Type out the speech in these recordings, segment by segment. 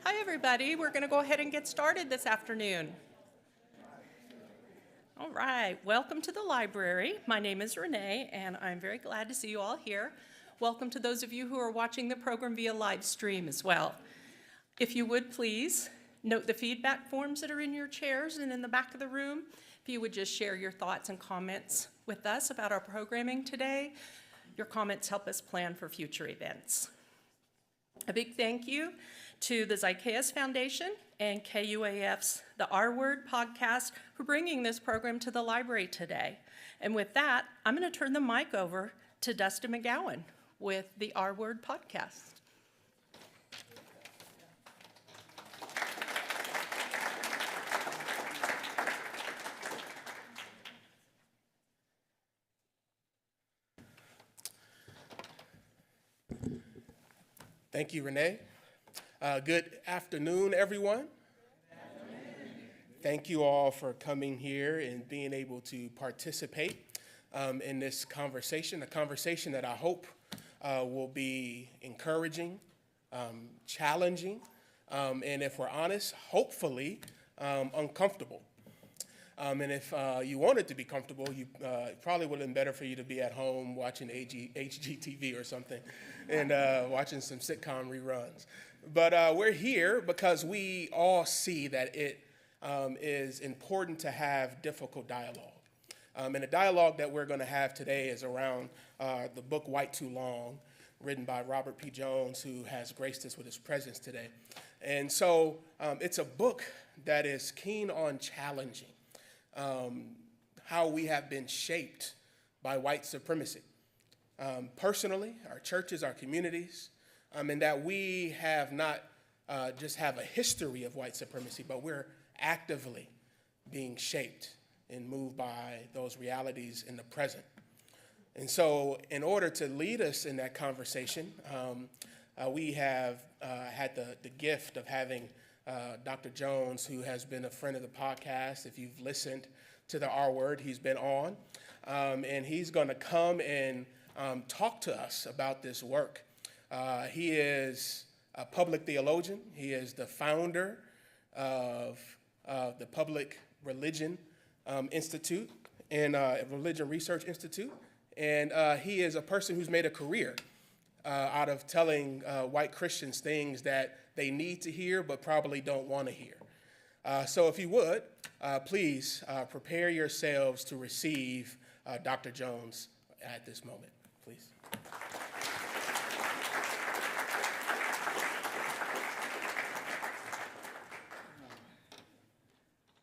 Hi, everybody. We're going to go ahead and get started this afternoon. All right. Welcome to the library. My name is Renee, and I'm very glad to see you all here. Welcome to those of you who are watching the program via live stream as well. If you would, please note the feedback forms that are in your chairs and in the back of the room. If you would just share your thoughts and comments with us about our programming today. Your comments help us plan for future events. A big thank you to the Zacchaeus Foundation and KUAF's The R Word podcast for bringing this program to the library today. And with that, I'm going to turn the mic over to Dustin McGowan with the R Word podcast. Thank you, Renee. Good afternoon, everyone. Thank you all for coming here and being able to participate in this conversation, a conversation that I hope will be encouraging, challenging, and if we're honest, hopefully uncomfortable. And if you want it to be comfortable, you probably would have been better for you to be at home watching HGTV or something and watching some sitcom reruns. But we're here because we all see that it is important to have difficult dialogue. And the dialogue that we're going to have today is around the book White Too Long, written by Robert P. Jones, who has graced us with his presence today. And so it's a book that is keen on challenging how we have been shaped by white supremacy. Personally, our churches, our communities, and that we have not just have a history of white supremacy, but we're actively being shaped and moved by those realities in the present. And so in order to lead us in that conversation, we have had the gift of having Dr. Jones, who has been a friend of the podcast. If you've listened to the R Word, he's been on. And he's going to come and talk to us about this work. He is a public theologian. He is the founder of the Public Religion Institute and Religion Research Institute. And he is a person who's made a career out of telling white Christians things that they need to hear but probably don't want to hear. So if you would, please prepare yourselves to receive Dr. Jones at this moment, please.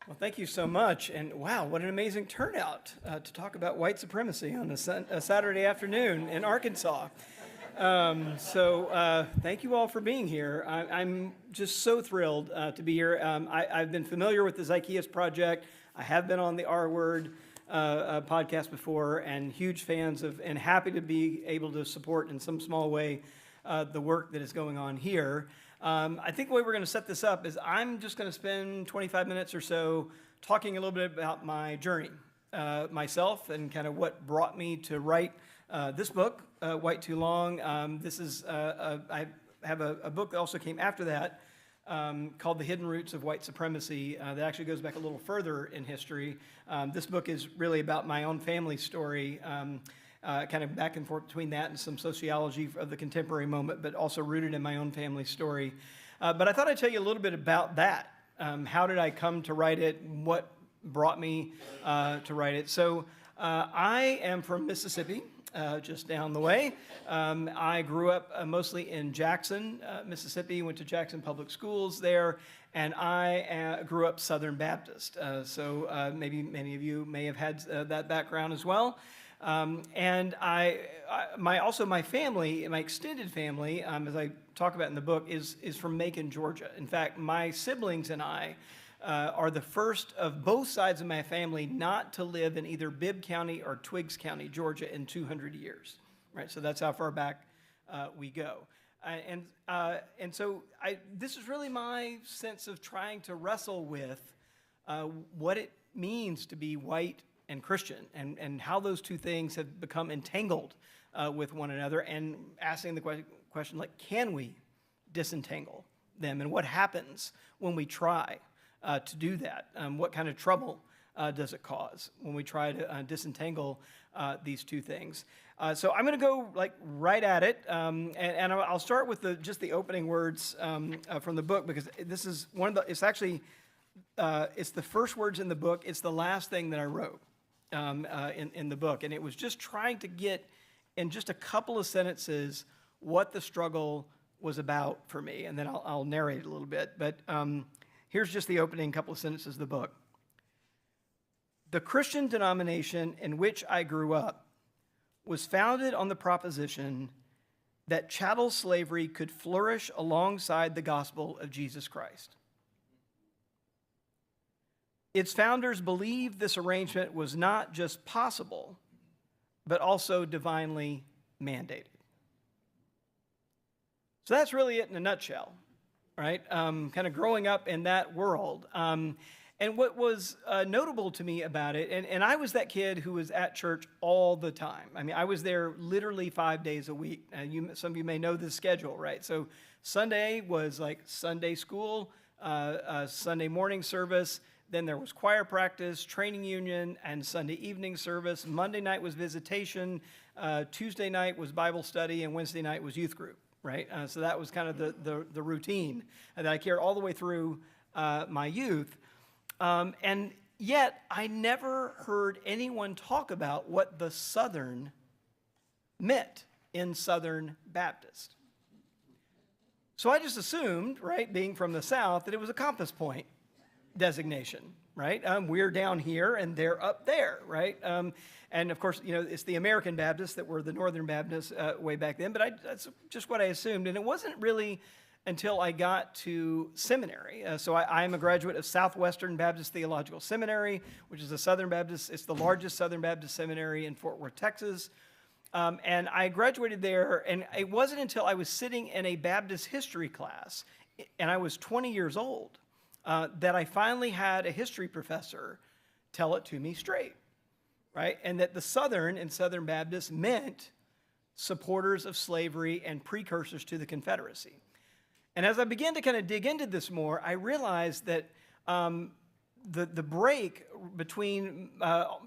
Well, thank you so much. And wow, what an amazing turnout to talk about white supremacy on a Saturday afternoon in Arkansas. Thank you all for being here. I'm just so thrilled to be here. I've been familiar with the Zacchaeus Project. I have been on the R Word podcast before, and huge fans of, and happy to be able to support in some small way the work that is going on here. I think the way we're going to set this up is I'm just going to spend 25 minutes or so talking a little bit about my journey, myself, and kind of what brought me to write this book, White Too Long. I have a book that also came after that called The Hidden Roots of White Supremacy that actually goes back a little further in history. This book is really about my own family story, kind of back and forth between that and some sociology of the contemporary moment, but also rooted in my own family story. But I thought I'd tell you a little bit about that. How did I come to write it? What brought me to write it? So I am from Mississippi. Just down the way. I grew up mostly in Jackson, Mississippi, went to Jackson Public Schools there, and I grew up Southern Baptist. Maybe many of you may have had that background as well. And my family, my extended family, as I talk about in the book, is from Macon, Georgia. In fact, my siblings and I are the first of both sides of my family not to live in either Bibb County or Twiggs County, Georgia, in 200 years. Right, so that's how far back we go. This is really my sense of trying to wrestle with what it means to be white and Christian, and how those two things have become entangled with one another, and asking the question, like, can we disentangle them and what happens when we try to do that. What kind of trouble does it cause when we try to disentangle these two things? So I'm going to go right at it, and I'll start with just the opening words from the book, because this is it's actually it's the first words in the book. It's the last thing that I wrote in the book, and it was just trying to get in just a couple of sentences what the struggle was about for me, and then I'll narrate a little bit. But here's just the opening couple of sentences of the book. The Christian denomination in which I grew up was founded on the proposition that chattel slavery could flourish alongside the gospel of Jesus Christ. Its founders believed this arrangement was not just possible, but also divinely mandated. So that's really it in a nutshell, right? Kind of growing up in that world. And what was notable to me about it, and I was that kid who was at church all the time. I mean, I was there literally 5 days a week. Some of you may know the schedule, right? So Sunday was like Sunday school, Sunday morning service. Then there was choir practice, training union, and Sunday evening service. Monday night was visitation. Tuesday night was Bible study, and Wednesday night was youth group, right? So that was kind of the routine that I carried all the way through my youth. And yet, I never heard anyone talk about what the Southern meant in Southern Baptist. So I just assumed, right, being from the South, that it was a compass point designation, right? We're down here and they're up there, right? And of course, it's the American Baptists that were the Northern Baptists way back then, but that's just what I assumed. And it wasn't really until I got to seminary. So I am a graduate of Southwestern Baptist Theological Seminary, which is a Southern Baptist. It's the largest Southern Baptist seminary in Fort Worth, Texas. And I graduated there, and it wasn't until I was sitting in a Baptist history class, and I was 20 years old, that I finally had a history professor tell it to me straight, right? And that the Southern and Southern Baptists meant supporters of slavery and precursors to the Confederacy. And as I began to kind of dig into this more, I realized that the break between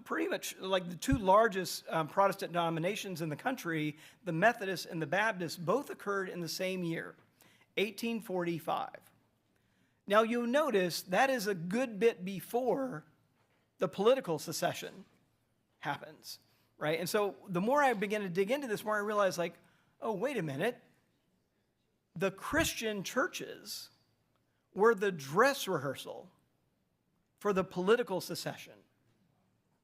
pretty much like the two largest Protestant denominations in the country, the Methodists and the Baptists, both occurred in the same year, 1845. Now you'll notice that is a good bit before the political secession happens, right? And so the more I began to dig into this, the more I realized oh, wait a minute. The Christian churches were the dress rehearsal for the political secession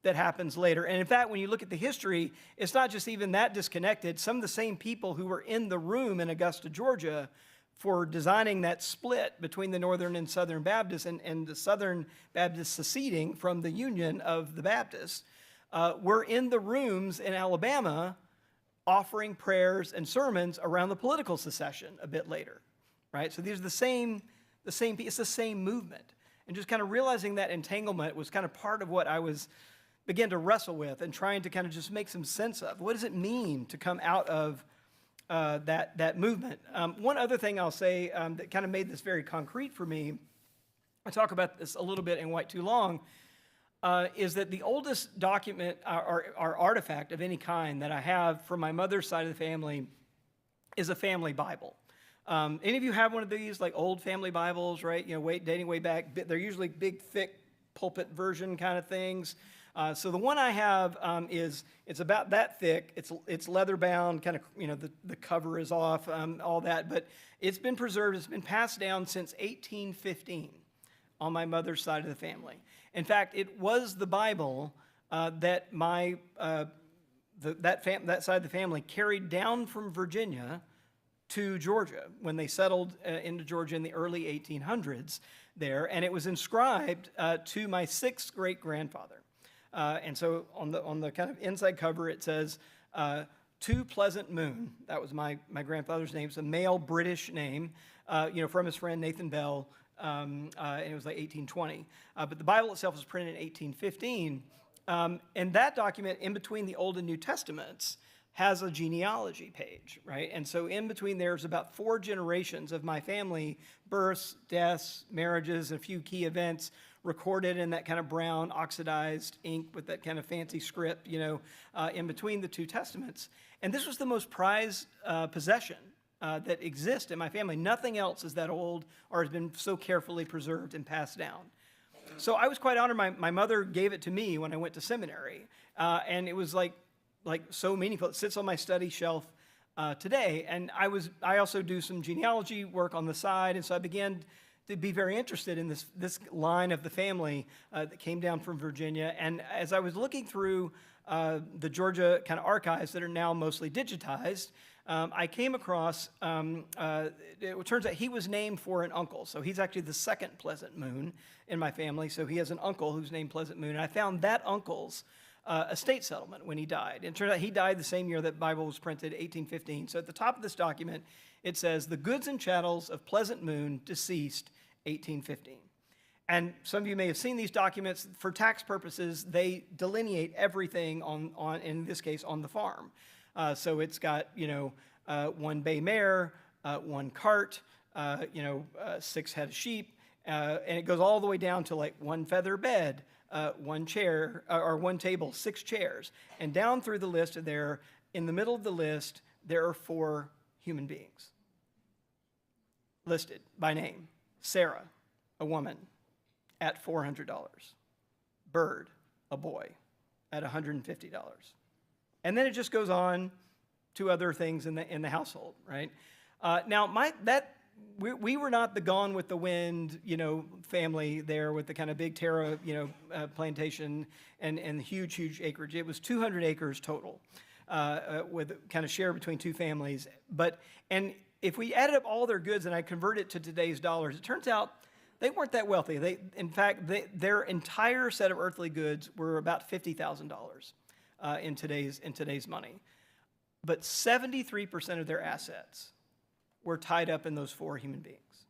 that happens later. And in fact, when you look at the history, it's not just even that disconnected. Some of the same people who were in the room in Augusta, Georgia, for designing that split between the Northern and Southern Baptists and the Southern Baptists seceding from the Union of the Baptists, were in the rooms in Alabama offering prayers and sermons around the political secession a bit later, right? So these are the same, it's the same movement. And just kind of realizing that entanglement was kind of part of what I began to wrestle with and trying to kind of just make some sense of. What does it mean to come out of that movement? One other thing I'll say that kind of made this very concrete for me, I talk about this a little bit in White Too Long, is that the oldest document or artifact of any kind that I have from my mother's side of the family is a family Bible. Any of you have one of these, like old family Bibles, right? Dating way back. They're usually big, thick pulpit version kind of things. So the one I have it's about that thick. It's leather bound, kind of, the cover is off, all that. But it's been preserved. It's been passed down since 1815 on my mother's side of the family. In fact, it was the Bible that that side of the family carried down from Virginia to Georgia when they settled into Georgia in the early 1800s there, and it was inscribed to my sixth great-grandfather. And so on the kind of inside cover, it says, To Pleasant Moon. That was my grandfather's name. It's a male British name, from his friend Nathan Bell, and it was like 1820. But the Bible itself was printed in 1815. And that document, in between the Old and New Testaments, has a genealogy page, right? And so in between there's about 4 generations of my family, births, deaths, marriages, and a few key events recorded in that kind of brown oxidized ink with that kind of fancy script, in between the 2 testaments. And this was the most prized possession that exists in my family. Nothing else is that old or has been so carefully preserved and passed down. So I was quite honored. My mother gave it to me when I went to seminary, and it was like so meaningful. It sits on my study shelf today, and I also do some genealogy work on the side, and so I began to be very interested in this line of the family that came down from Virginia. And as I was looking through the Georgia kind of archives that are now mostly digitized, I came across, it turns out he was named for an uncle. So he's actually the second Pleasant Moon in my family. So he has an uncle who's named Pleasant Moon. And I found that uncle's estate settlement when he died. And it turns out he died the same year that Bible was printed, 1815. So at the top of this document, it says, "The goods and chattels of Pleasant Moon, deceased, 1815. And some of you may have seen these documents. For tax purposes, they delineate everything on in this case, on the farm. So it's got, 1 bay mare, 1 cart, 6 head of sheep, and it goes all the way down to like 1 feather bed, 1 chair, or 1 table, 6 chairs. And down through the list there, in the middle of the list, there are 4 human beings listed by name. Sarah, a woman, at $400. Bird, a boy, at $150. And then it just goes on to other things in the household, right? Now, we were not the Gone with the Wind, family there with the kind of big Terra, plantation and huge acreage. It was 200 acres total, with kind of shared between 2 families. And if we added up all their goods and I convert it to today's dollars, it turns out they weren't that wealthy. In fact, their entire set of earthly goods were about $50,000 in today's money. But 73% of their assets were tied up in those 4 human beings.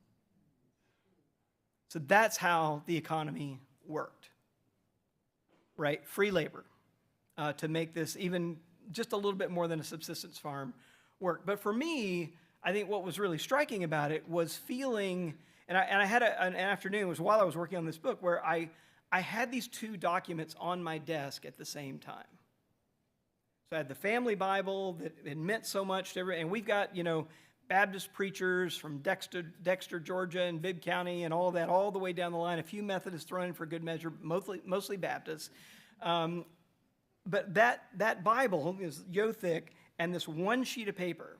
So that's how the economy worked, right? Free labor to make this even just a little bit more than a subsistence farm work. But for me, I think what was really striking about it was feeling, and I had an afternoon, it was while I was working on this book, where I had these 2 documents on my desk at the same time. So I had the family Bible that had meant so much to everyone, and we've got, Baptist preachers from Dexter, Georgia, and Bibb County, and all that, all the way down the line. A few Methodists thrown in for good measure, mostly Baptists. But that Bible is yo thick, and this 1 sheet of paper,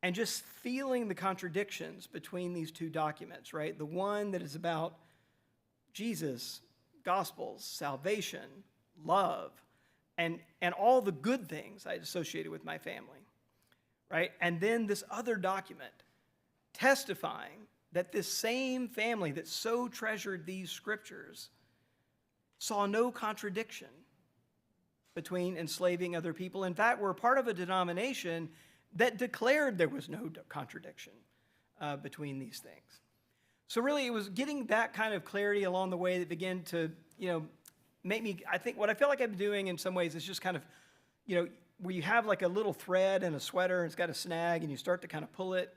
and just feeling the contradictions between these 2 documents, right? The one that is about Jesus, Gospels, salvation, love, and all the good things I associated with my family, right? And then this other document testifying that this same family that so treasured these scriptures saw no contradiction between enslaving other people. In fact, we're part of a denomination that declared there was no contradiction between these things. So really, it was getting that kind of clarity along the way that began to, make me, I think what I feel like I'm doing in some ways is just kind of, where you have like a little thread in a sweater and it's got a snag and you start to kind of pull it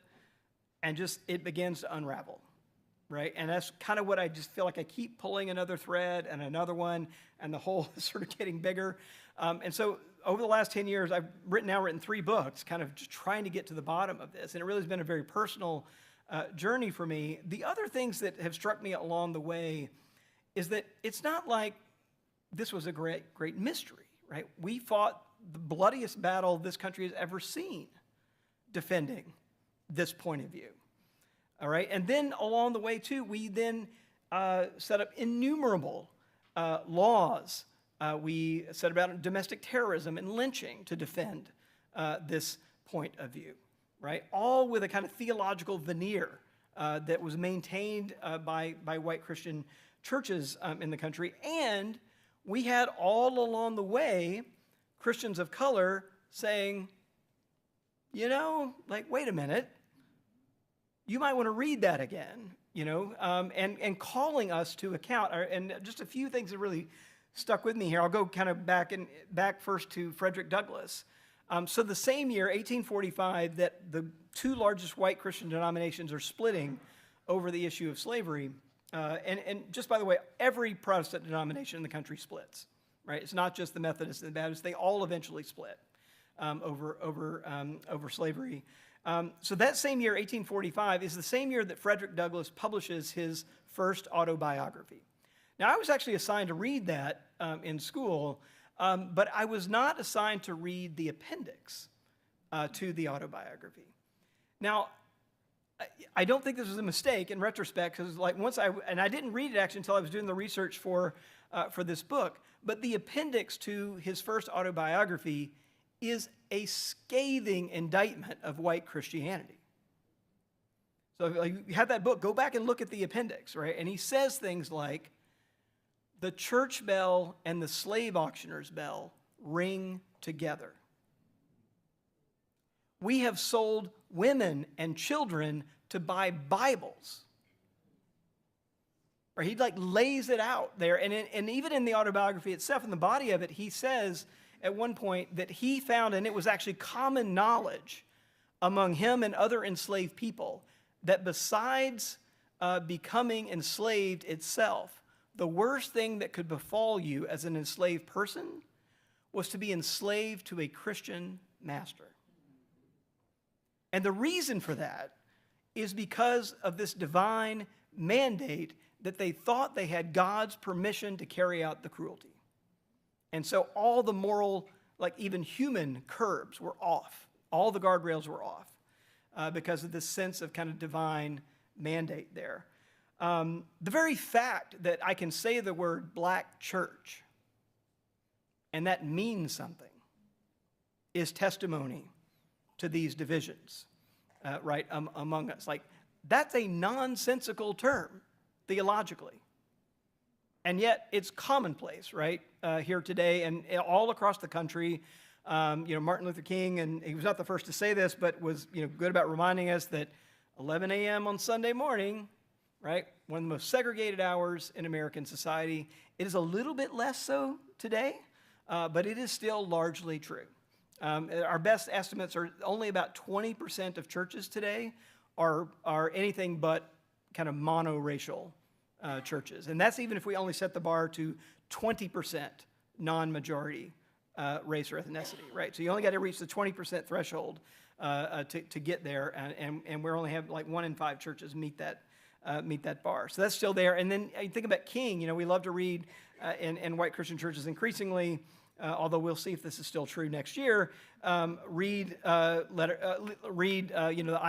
and just it begins to unravel, right? And that's kind of what I just feel like I keep pulling another thread and another one and the hole is sort of getting bigger. And so over the last 10 years, I've written 3 books kind of just trying to get to the bottom of this. And it really has been a very personal journey for me. The other things that have struck me along the way is that it's not like this was a great mystery, right? We fought the bloodiest battle this country has ever seen defending this point of view, all right? And then along the way, too, we then set up innumerable laws. We set about domestic terrorism and lynching to defend this point of view, right? All with a kind of theological veneer that was maintained by white Christian churches in the country. And we had all along the way Christians of color saying, wait a minute, you might want to read that again, and calling us to account. And just a few things that really stuck with me here. I'll go kind of back first to Frederick Douglass, So the same year, 1845, that the two largest white Christian denominations are splitting over the issue of slavery. And just by the way, every Protestant denomination in the country splits, right? It's not just the Methodists and the Baptists. They all eventually split over slavery. So that same year, 1845, is the same year that Frederick Douglass publishes his first autobiography. Now, I was actually assigned to read that in school, but I was not assigned to read the appendix to the autobiography. Now, I don't think this was a mistake in retrospect, because like I didn't read it actually until I was doing the research for this book, but the appendix to his first autobiography is a scathing indictment of white Christianity. So if you have that book, go back and look at the appendix, right? And he says things like, the church bell and the slave auctioner's bell ring together. We have sold women and children to buy Bibles. Or he lays it out there. And even in the autobiography itself, in the body of it, he says at one point that he found, and it was actually common knowledge among him and other enslaved people, that besides becoming enslaved itself, the worst thing that could befall you as an enslaved person was to be enslaved to a Christian master. And the reason for that is because of this divine mandate that they thought they had God's permission to carry out the cruelty. And so all the moral, even human curbs were off. All the guardrails were off because of this sense of kind of divine mandate there. The very fact that I can say the word black church and that means something is testimony to these divisions, right, among us. That's a nonsensical term theologically. And yet it's commonplace, right, here today and all across the country. Martin Luther King, and he was not the first to say this, but was good about reminding us that 11 a.m. on Sunday morning, right, one of the most segregated hours in American society. It is a little bit less so today, but it is still largely true. Our best estimates are only about 20% of churches today are anything but kind of monoracial churches. And that's even if we only set the bar to 20% non-majority race or ethnicity, right? So you only got to reach the 20% threshold to get there, and we only have 1 in 5 churches meet that bar. So that's still there. And then you think about King. We love to read in white Christian churches increasingly, although we'll see if this is still true next year. Read I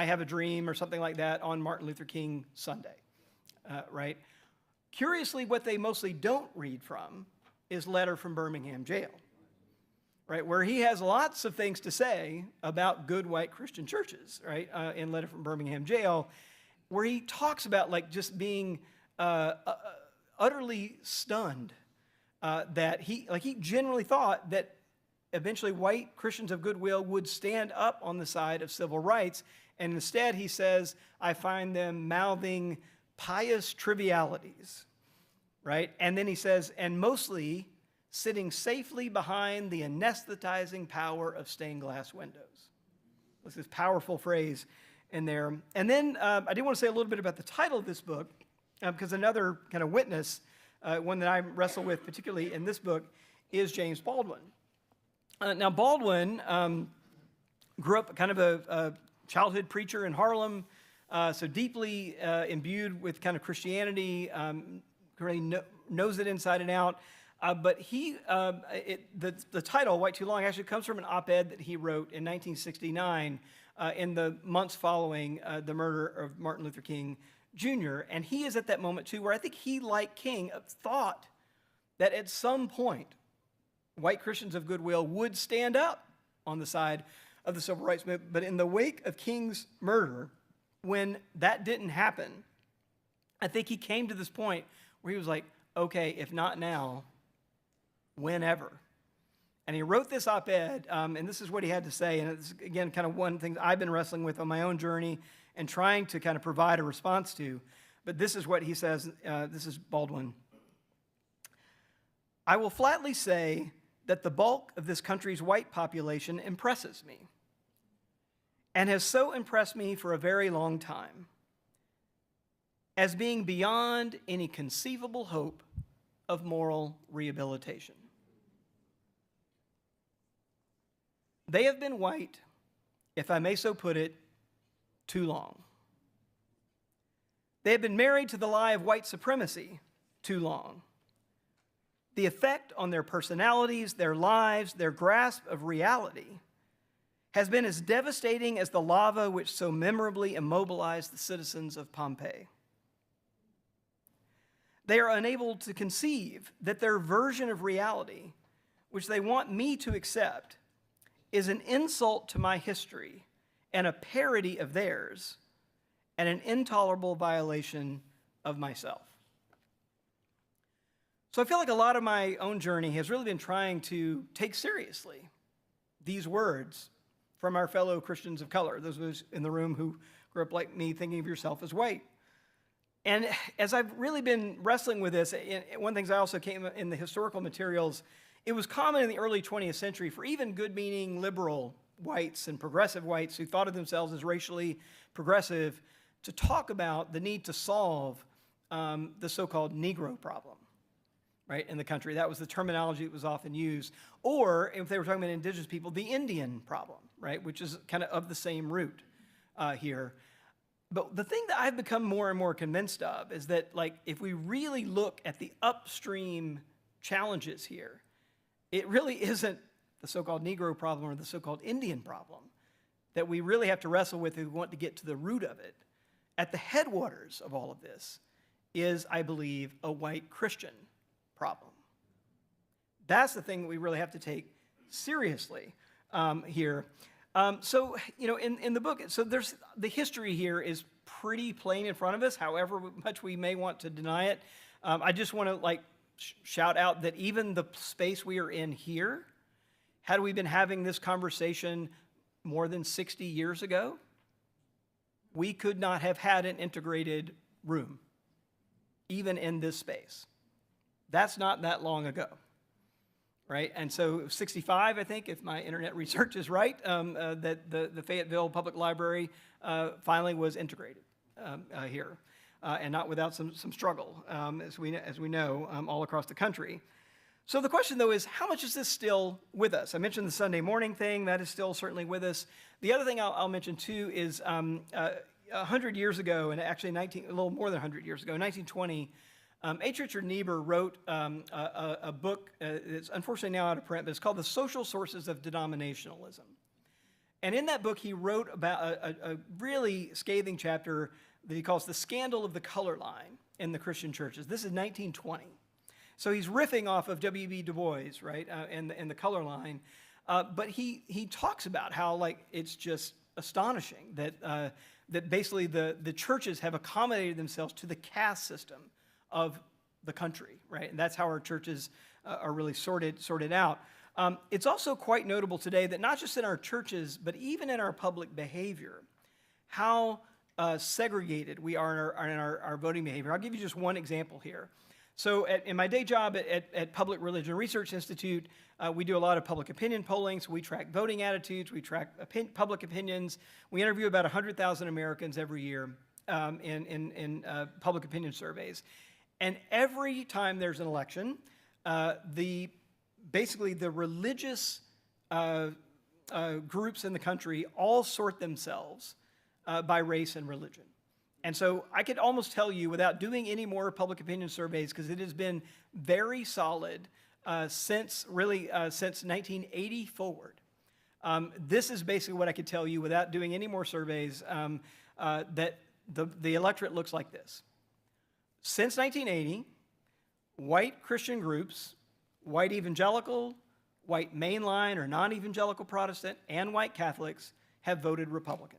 Have a Dream or something like that on Martin Luther King Sunday, right? Curiously, what they mostly don't read from is Letter from Birmingham Jail, right? Where he has lots of things to say about good white Christian churches, right? In Letter from Birmingham Jail, where he talks about just being utterly stunned that he generally thought that eventually white Christians of goodwill would stand up on the side of civil rights, and instead he says, I find them mouthing pious trivialities, right? And then he says, and mostly sitting safely behind the anesthetizing power of stained glass windows. That's this powerful phrase in there. And then I do want to say a little bit about the title of this book, because another kind of witness, one that I wrestle with particularly in this book, is James Baldwin. Now, Baldwin grew up kind of a childhood preacher in Harlem, so deeply imbued with kind of Christianity, really knows it inside and out. But the title, White Too Long, actually comes from an op-ed that he wrote in 1969 in the months following the murder of Martin Luther King Jr. And he is at that moment, too, where I think he, like King, thought that at some point, white Christians of goodwill would stand up on the side of the civil rights movement. But in the wake of King's murder, when that didn't happen, I think he came to this point where he was like, okay, if not now, whenever. And he wrote this op-ed, and this is what he had to say. And it's, again, kind of one thing I've been wrestling with on my own journey and trying to kind of provide a response to. But this is what he says. This is Baldwin. I will flatly say that the bulk of this country's white population impresses me, and has so impressed me for a very long time, as being beyond any conceivable hope of moral rehabilitation. They have been white, if I may so put it, too long. They have been married to the lie of white supremacy too long. The effect on their personalities, their lives, their grasp of reality has been as devastating as the lava which so memorably immobilized the citizens of Pompeii. They are unable to conceive that their version of reality, which they want me to accept, is an insult to my history and a parody of theirs and an intolerable violation of myself. So I feel like a lot of my own journey has really been trying to take seriously these words from our fellow Christians of color, those of us in the room who grew up like me thinking of yourself as white. And as I've really been wrestling with this, one of the things I also came in the historical materials, it was common in the early 20th century for even good-meaning liberal whites and progressive whites who thought of themselves as racially progressive to talk about the need to solve the so-called Negro problem, right, in the country. That was the terminology that was often used. Or, if they were talking about indigenous people, the Indian problem, right, which is kind of the same root here. But the thing that I've become more and more convinced of is that, like, if we really look at the upstream challenges here, it really isn't the so-called Negro problem or the so-called Indian problem that we really have to wrestle with if we want to get to the root of it. At the headwaters of all of this is, I believe, a white Christian problem. That's the thing that we really have to take seriously here. So, you know, in the book, so there's the history here is pretty plain in front of us, however much we may want to deny it. I just want to shout out that even the space we are in here, had we been having this conversation more than 60 years ago, we could not have had an integrated room, even in this space. That's not that long ago. Right, and so 65, I think, if my internet research is right, that the Fayetteville Public Library finally was integrated here, and not without some struggle, as we know, all across the country. So the question, though, is how much is this still with us? I mentioned the Sunday morning thing. That is still certainly with us. The other thing I'll mention, too, is 100 years ago, and actually a little more than 100 years ago, 1920, H. Richard Niebuhr wrote a book that's unfortunately now out of print, but it's called The Social Sources of Denominationalism. And in that book, he wrote about a really scathing chapter that he calls The Scandal of the Color Line in the Christian Churches. This is 1920. So he's riffing off of W.B. Du Bois, right, and the color line. But he talks about how, it's just astonishing that basically the churches have accommodated themselves to the caste system of the country, right? And that's how our churches are really sorted out. It's also quite notable today that not just in our churches, but even in our public behavior, how segregated we are in our voting behavior. I'll give you just one example here. So in my day job at Public Religion Research Institute, we do a lot of public opinion polling. So we track voting attitudes, we track public opinions. We interview about 100,000 Americans every year in public opinion surveys. And every time there's an election, basically the religious groups in the country all sort themselves by race and religion. And so I could almost tell you without doing any more public opinion surveys, because it has been very solid since 1980 forward. This is basically what I could tell you without doing any more surveys, that the electorate looks like this. Since 1980, white Christian groups, white evangelical, white mainline or non-evangelical Protestant, and white Catholics have voted Republican.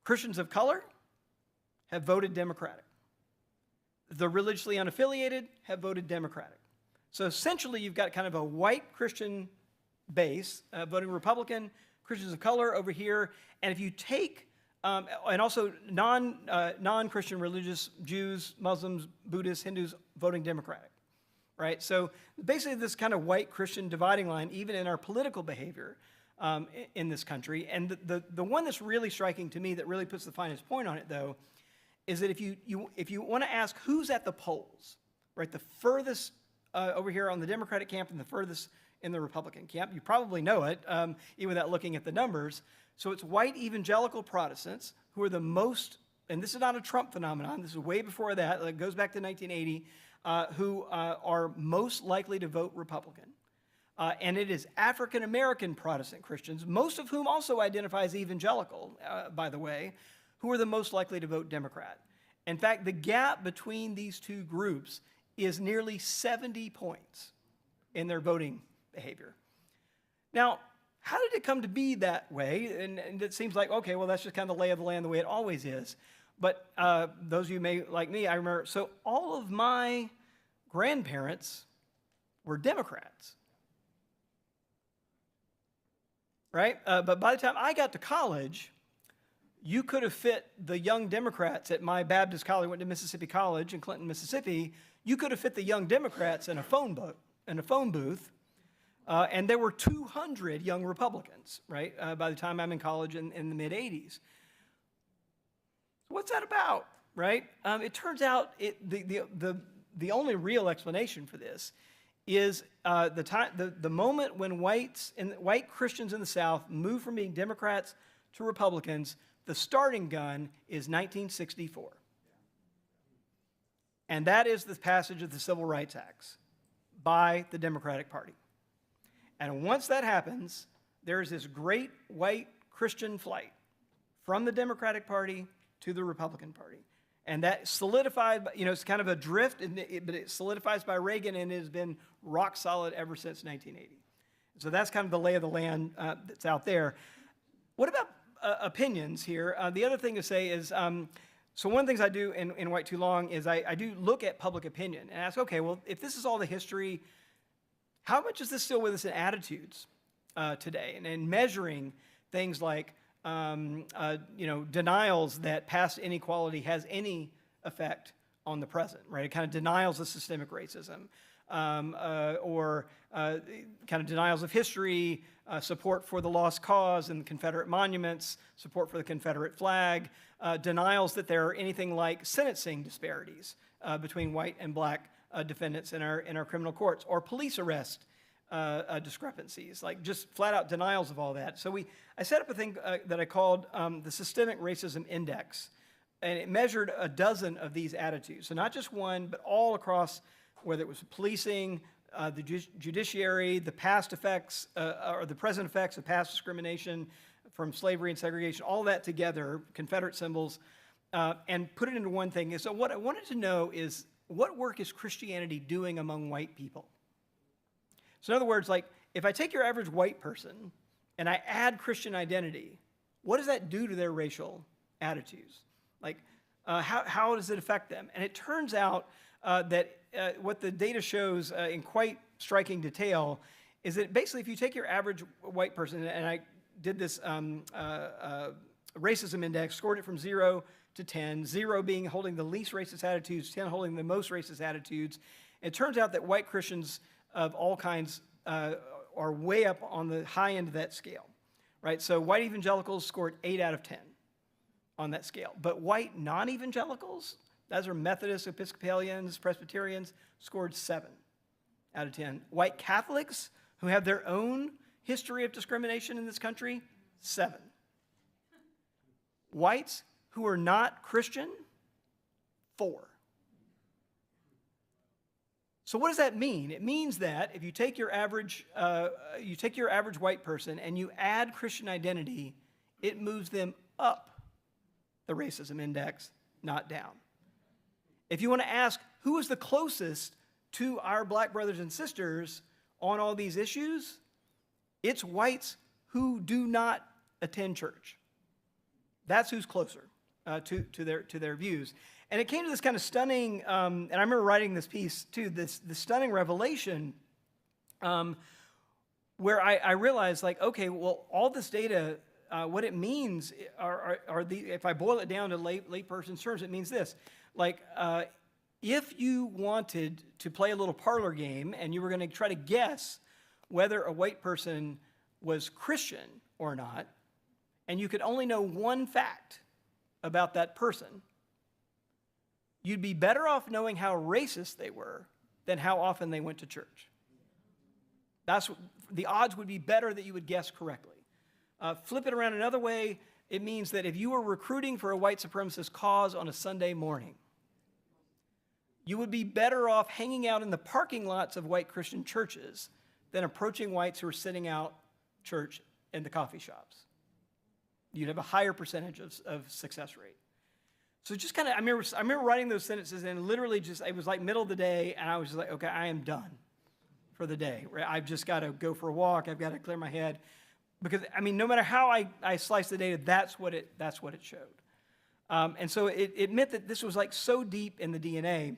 Christians of color have voted Democratic. The religiously unaffiliated have voted Democratic. So essentially, you've got kind of a white Christian base voting Republican, Christians of color over here, and if you take and also non-Christian religious Jews, Muslims, Buddhists, Hindus voting Democratic. right? So basically this kind of white Christian dividing line, even in our political behavior in this country. And the one that's really striking to me that really puts the finest point on it, though, is that if you want to ask who's at the polls, right, the furthest over here on the Democratic camp and the furthest in the Republican camp, you probably know it, even without looking at the numbers. So it's white evangelical Protestants who are the most, and this is not a Trump phenomenon, this is way before that, it goes back to 1980, who are most likely to vote Republican. And it is African American Protestant Christians, most of whom also identify as evangelical, by the way, who are the most likely to vote Democrat. In fact, the gap between these two groups is nearly 70 points in their voting behavior. Now, how did it come to be that way? And it seems like, okay, well, that's just kind of the lay of the land the way it always is. But those of you may, like me, I remember, so all of my grandparents were Democrats, right? But by the time I got to college, you could have fit the young Democrats at my Baptist college. I went to Mississippi College in Clinton, Mississippi. You could have fit the young Democrats in a phone booth, and there were 200 young Republicans, right? By the time I'm in college in the mid '80s. What's that about, right? It turns out the only real explanation for this is the moment when white Christians in the South moved from being Democrats to Republicans. The starting gun is 1964. And that is the passage of the Civil Rights Acts by the Democratic Party. And once that happens, there's this great white Christian flight from the Democratic Party to the Republican Party. And that solidified, it's kind of a drift, but it solidifies by Reagan, and it has been rock solid ever since 1980. So that's kind of the lay of the land that's out there. What about opinions here? The other thing to say is, so one of the things I do in White Too Long is I do look at public opinion and ask, okay, well, if this is all the history, how much is this still with us in attitudes today? And in measuring things like, denials that past inequality has any effect on the present, right? It kind of denials of systemic racism, or kind of denials of history, support for the lost cause and Confederate monuments, support for the Confederate flag, denials that there are anything like sentencing disparities between white and black defendants in our criminal courts, or police arrest discrepancies, like just flat out denials of all that. So I set up a thing that I called the Systemic Racism Index, and it measured a dozen of these attitudes. So not just one, but all across, whether it was policing, the judiciary, the past effects, or the present effects of past discrimination from slavery and segregation, all that together, Confederate symbols, and put it into one thing. And so what I wanted to know is, what work is Christianity doing among white people? So in other words, like, if I take your average white person and I add Christian identity, what does that do to their racial attitudes? Like, how does it affect them? And it turns out that what the data shows in quite striking detail is that basically if you take your average white person, and I did this racism index, scored it from 0 to 10, 0 being holding the least racist attitudes, 10 holding the most racist attitudes, it turns out that white Christians of all kinds are way up on the high end of that scale, right? So white evangelicals scored 8 out of 10 on that scale. But white non-evangelicals, those are Methodists, Episcopalians, Presbyterians, scored 7 out of 10. White Catholics, who have their own history of discrimination in this country, 7. Whites who are not Christian, 4. So what does that mean? It means that if you take your average white person and you add Christian identity, it moves them up the racism index, not down. If you want to ask who is the closest to our black brothers and sisters on all these issues, it's whites who do not attend church. That's who's closer to their views. And it came to this kind of stunning, and I remember writing this piece too, this stunning revelation where I realized, like, okay, well, all this data, what it means if I boil it down to layperson's terms, it means this. Like, if you wanted to play a little parlor game and you were going to try to guess whether a white person was Christian or not, and you could only know one fact about that person, you'd be better off knowing how racist they were than how often they went to church. The odds would be better that you would guess correctly. Flip it around another way, it means that if you were recruiting for a white supremacist cause on a Sunday morning, you would be better off hanging out in the parking lots of white Christian churches than approaching whites who are sitting out church in the coffee shops. You'd have a higher percentage of success rate. So just kind of, I remember writing those sentences and literally just, it was like middle of the day and I was just like, okay, I am done for the day. Right? I've just got to go for a walk. I've got to clear my head. Because, no matter how I sliced the data, that's what it showed. And so it meant that this was like so deep in the DNA.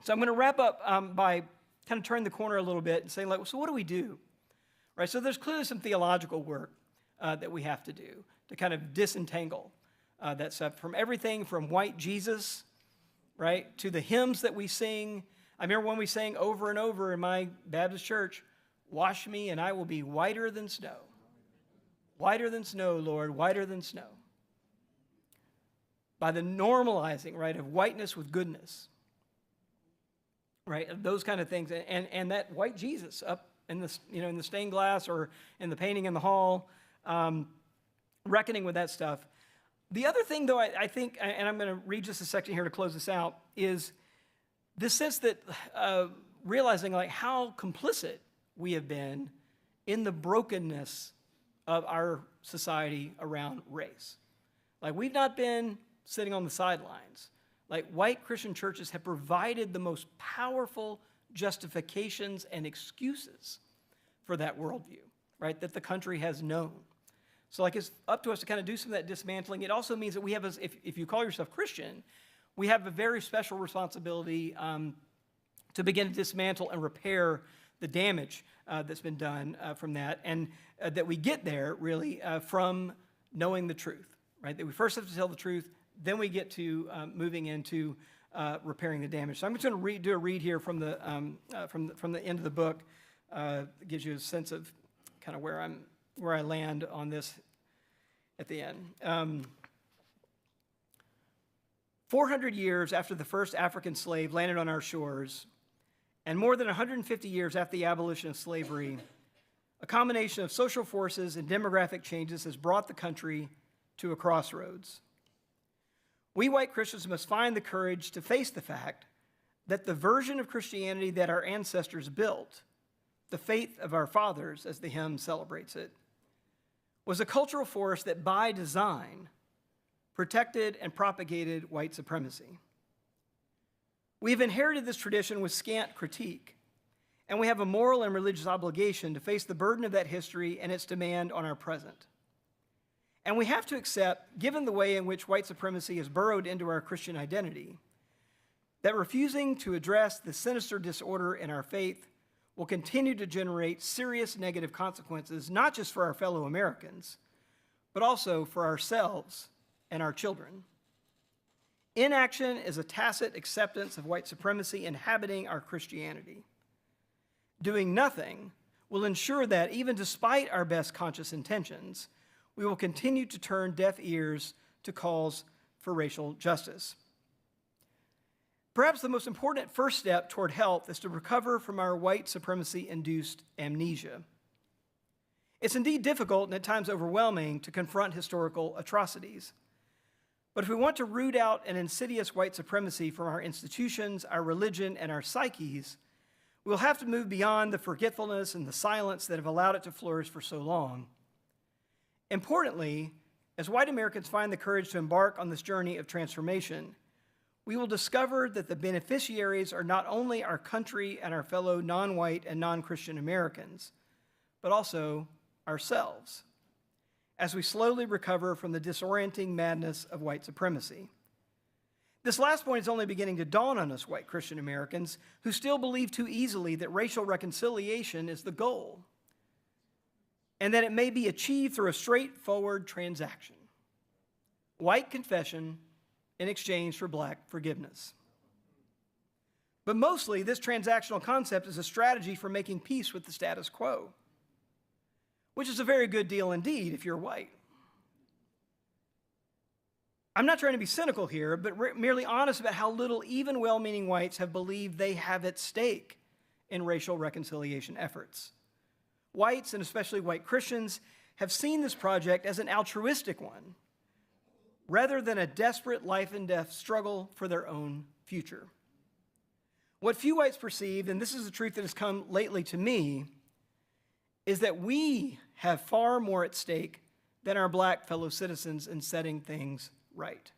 So I'm going to wrap up by kind of turning the corner a little bit and saying, like, so what do we do? Right? So there's clearly some theological work that we have to do to kind of disentangle that stuff from everything from white Jesus, right, to the hymns that we sing. I remember when we sang over and over in my Baptist church, "Wash me and I will be whiter than snow. Whiter than snow, Lord, whiter than snow." By the normalizing, right, of whiteness with goodness, right, of those kind of things, and that white Jesus up in the in the stained glass or in the painting in the hall, reckoning with that stuff. The other thing, though, I think, and I'm going to read just a section here to close this out, is this sense that realizing like how complicit we have been in the brokenness of our society around race. Like, we've not been sitting on the sidelines. Like, white Christian churches have provided the most powerful justifications and excuses for that worldview, right, that the country has known. So, like, it's up to us to kind of do some of that dismantling. It also means that we have, if you call yourself Christian, we have a very special responsibility to begin to dismantle and repair the damage that's been done from that, and that we get there, really, from knowing the truth, right? That we first have to tell the truth, then we get to moving into repairing the damage. So I'm just going to do a read here from the end of the book. It gives you a sense of kind of where I land on this at the end. 400 years after the first African slave landed on our shores, and more than 150 years after the abolition of slavery, a combination of social forces and demographic changes has brought the country to a crossroads. We white Christians must find the courage to face the fact that the version of Christianity that our ancestors built, the faith of our fathers, as the hymn celebrates it, was a cultural force that by design protected and propagated white supremacy. We have inherited this tradition with scant critique, and we have a moral and religious obligation to face the burden of that history and its demand on our present. And we have to accept, given the way in which white supremacy has burrowed into our Christian identity, that refusing to address the sinister disorder in our faith will continue to generate serious negative consequences, not just for our fellow Americans, but also for ourselves and our children. Inaction is a tacit acceptance of white supremacy inhabiting our Christianity. Doing nothing will ensure that, even despite our best conscious intentions, we will continue to turn deaf ears to calls for racial justice. Perhaps the most important first step toward health is to recover from our white supremacy-induced amnesia. It's indeed difficult and at times overwhelming to confront historical atrocities. But if we want to root out an insidious white supremacy from our institutions, our religion, and our psyches, we'll have to move beyond the forgetfulness and the silence that have allowed it to flourish for so long. Importantly, as white Americans find the courage to embark on this journey of transformation, we will discover that the beneficiaries are not only our country and our fellow non-white and non-Christian Americans, but also ourselves, as we slowly recover from the disorienting madness of white supremacy. This last point is only beginning to dawn on us white Christian Americans who still believe too easily that racial reconciliation is the goal, and that it may be achieved through a straightforward transaction: white confession in exchange for black forgiveness. But mostly, this transactional concept is a strategy for making peace with the status quo, which is a very good deal indeed if you're white. I'm not trying to be cynical here, but merely honest about how little even well-meaning whites have believed they have at stake in racial reconciliation efforts. Whites, and especially white Christians, have seen this project as an altruistic one, rather than a desperate life and death struggle for their own future. What few whites perceive, and this is the truth that has come lately to me, is that we have far more at stake than our black fellow citizens in setting things right.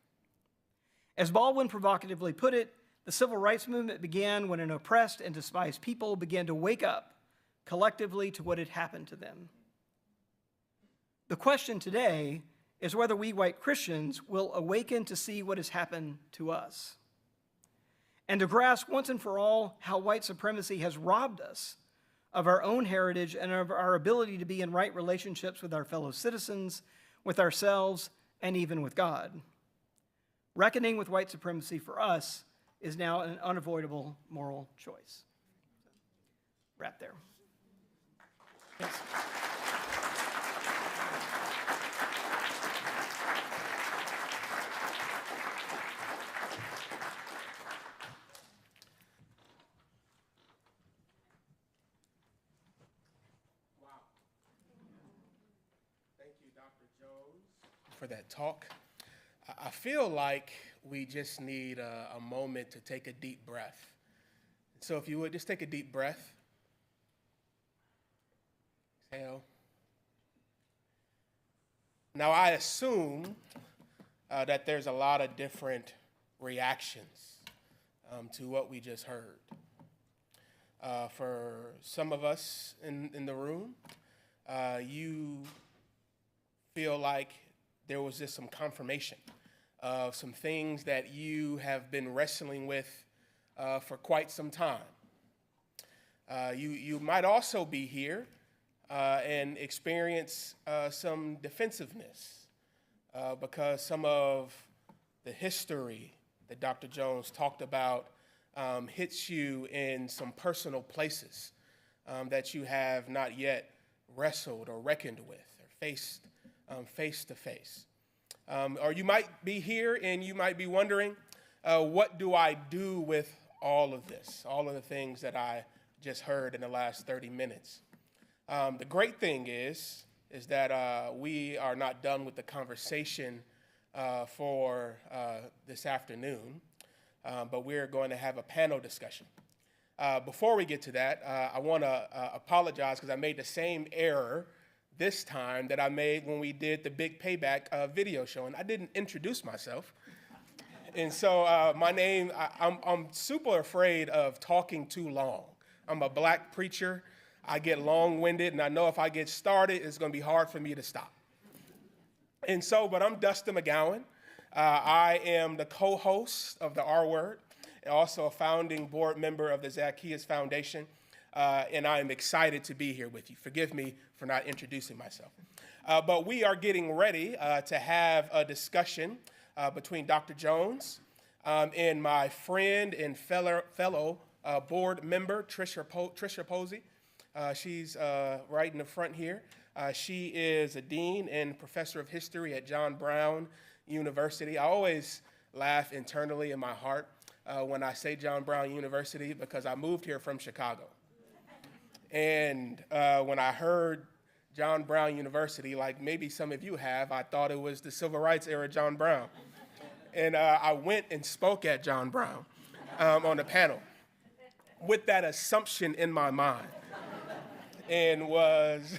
As Baldwin provocatively put it, the civil rights movement began when an oppressed and despised people began to wake up collectively to what had happened to them. The question today is whether we white Christians will awaken to see what has happened to us, and to grasp once and for all how white supremacy has robbed us of our own heritage and of our ability to be in right relationships with our fellow citizens, with ourselves, and even with God. Reckoning with white supremacy for us is now an unavoidable moral choice. Wrap there. Yes. For that talk. I feel like we just need a moment to take a deep breath. So if you would, just take a deep breath. Exhale. Now I assume that there's a lot of different reactions to what we just heard. For some of us in the room, you feel like there was just some confirmation of some things that you have been wrestling with for quite some time. You might also be here and experience some defensiveness because some of the history that Dr. Jones talked about hits you in some personal places that you have not yet wrestled or reckoned with or faced face to face. Or you might be here and you might be wondering, what do I do with all of this, all of the things that I just heard in the last 30 minutes? The great thing is that we are not done with the conversation for this afternoon, but we're going to have a panel discussion. Before we get to that, I want to apologize because I made the same error this time that I made when we did the Big Payback video show, and I didn't introduce myself. And so my name, I'm super afraid of talking too long. I'm a black preacher. I get long-winded, and I know if I get started, it's going to be hard for me to stop. And so, but I'm Dustin McGowan. I am the co-host of the R Word, and also a founding board member of the Zacchaeus Foundation. And I am excited to be here with you. Forgive me for not introducing myself. But we are getting ready to have a discussion between Dr. Jones and my friend and fellow board member, Trisha Posey. She's right in the front here. She is a dean and professor of history at John Brown University. I always laugh internally in my heart when I say John Brown University because I moved here from Chicago. And when I heard John Brown University, like maybe some of you have, I thought it was the civil rights era John Brown. And I went and spoke at John Brown on the panel with that assumption in my mind and was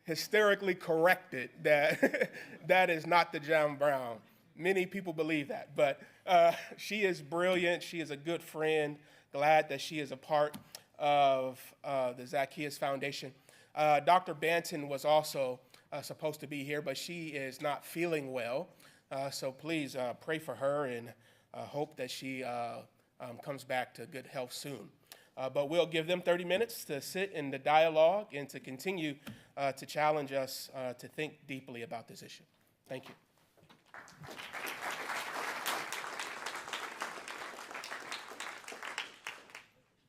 hysterically corrected that that is not the John Brown. Many people believe that, but she is brilliant. She is a good friend. Glad that she is a part of the Zacchaeus Foundation. Dr. Banton was also supposed to be here, but she is not feeling well. So please pray for her and hope that she comes back to good health soon. But we'll give them 30 minutes to sit in the dialogue and to continue to challenge us to think deeply about this issue. Thank you.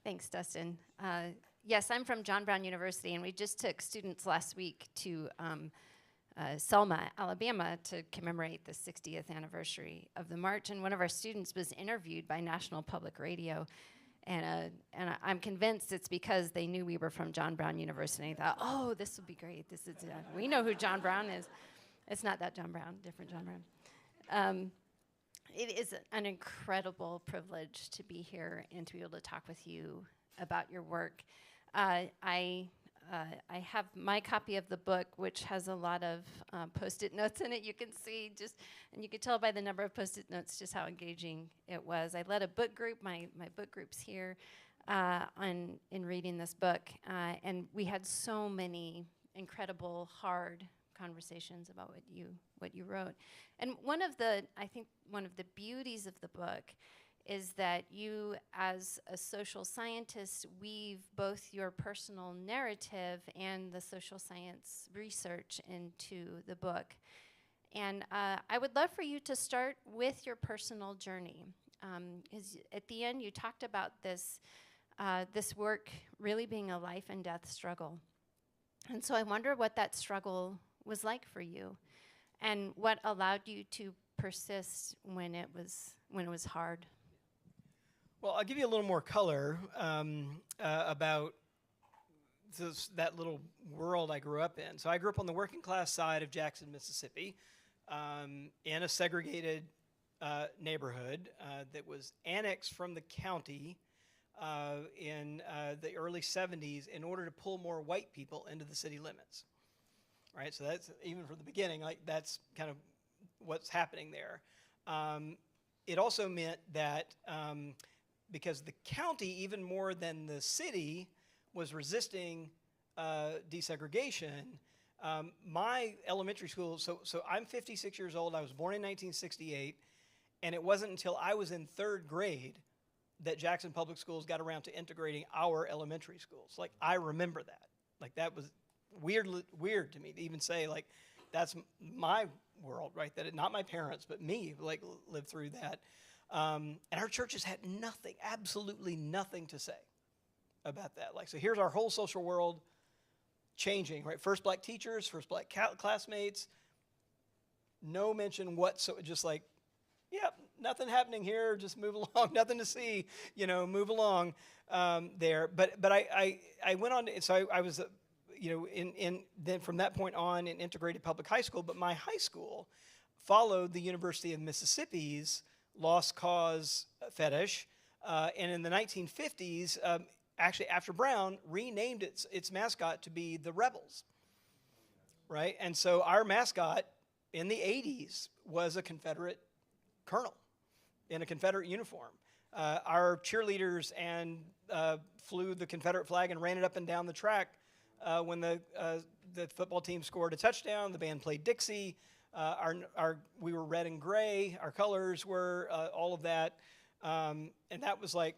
Thanks, Dustin. Yes, I'm from John Brown University, and we just took students last week to Selma, Alabama, to commemorate the 60th anniversary of the march. And one of our students was interviewed by National Public Radio. And I'm convinced it's because they knew we were from John Brown University. They thought, oh, this will be great. This is we know who John Brown is. It's not that John Brown, different John Brown. It is an incredible privilege to be here and to be able to talk with you about your work. I have my copy of the book, which has a lot of Post-it notes in it. You can see and you can tell by the number of Post-it notes just how engaging it was. I led a book group, my book group's here, in reading this book, and we had so many incredible, hard conversations about what you wrote. And I think one of the beauties of the book is that you, as a social scientist, weave both your personal narrative and the social science research into the book. And I would love for you to start with your personal journey. At the end, you talked about this work really being a life and death struggle. And so I wonder what that struggle was like for you, and what allowed you to persist when it was hard. Well, I'll give you a little more color about that little world I grew up in. So I grew up on the working class side of Jackson, Mississippi, in a segregated neighborhood that was annexed from the county in the early 70s in order to pull more white people into the city limits. Right, so that's, even from the beginning, like, that's kind of what's happening there. It also meant that because the county, even more than the city, was resisting desegregation, my elementary school, so I'm 56 years old, I was born in 1968, and it wasn't until I was in third grade that Jackson Public Schools got around to integrating our elementary schools. Like, I remember that. Like, that was weird to me to even say, like, that's my world, right? Not my parents, but me, like, lived through that. And our churches had nothing, absolutely nothing to say about that. Like, so here's our whole social world changing, right? First black teachers, first black classmates, no mention whatsoever, just like, yeah, nothing happening here, just move along, nothing to see, move along there. But I went on, so I was, then from that point on in integrated public high school, but my high school followed the University of Mississippi's lost cause fetish, and in the 1950s, actually after Brown, renamed its mascot to be the Rebels, right? And so our mascot in the 80s was a Confederate colonel in a Confederate uniform. Our cheerleaders flew the Confederate flag and ran it up and down the track when the football team scored a touchdown. The band played Dixie. We were red and gray. Our colors were all of that. And that was like,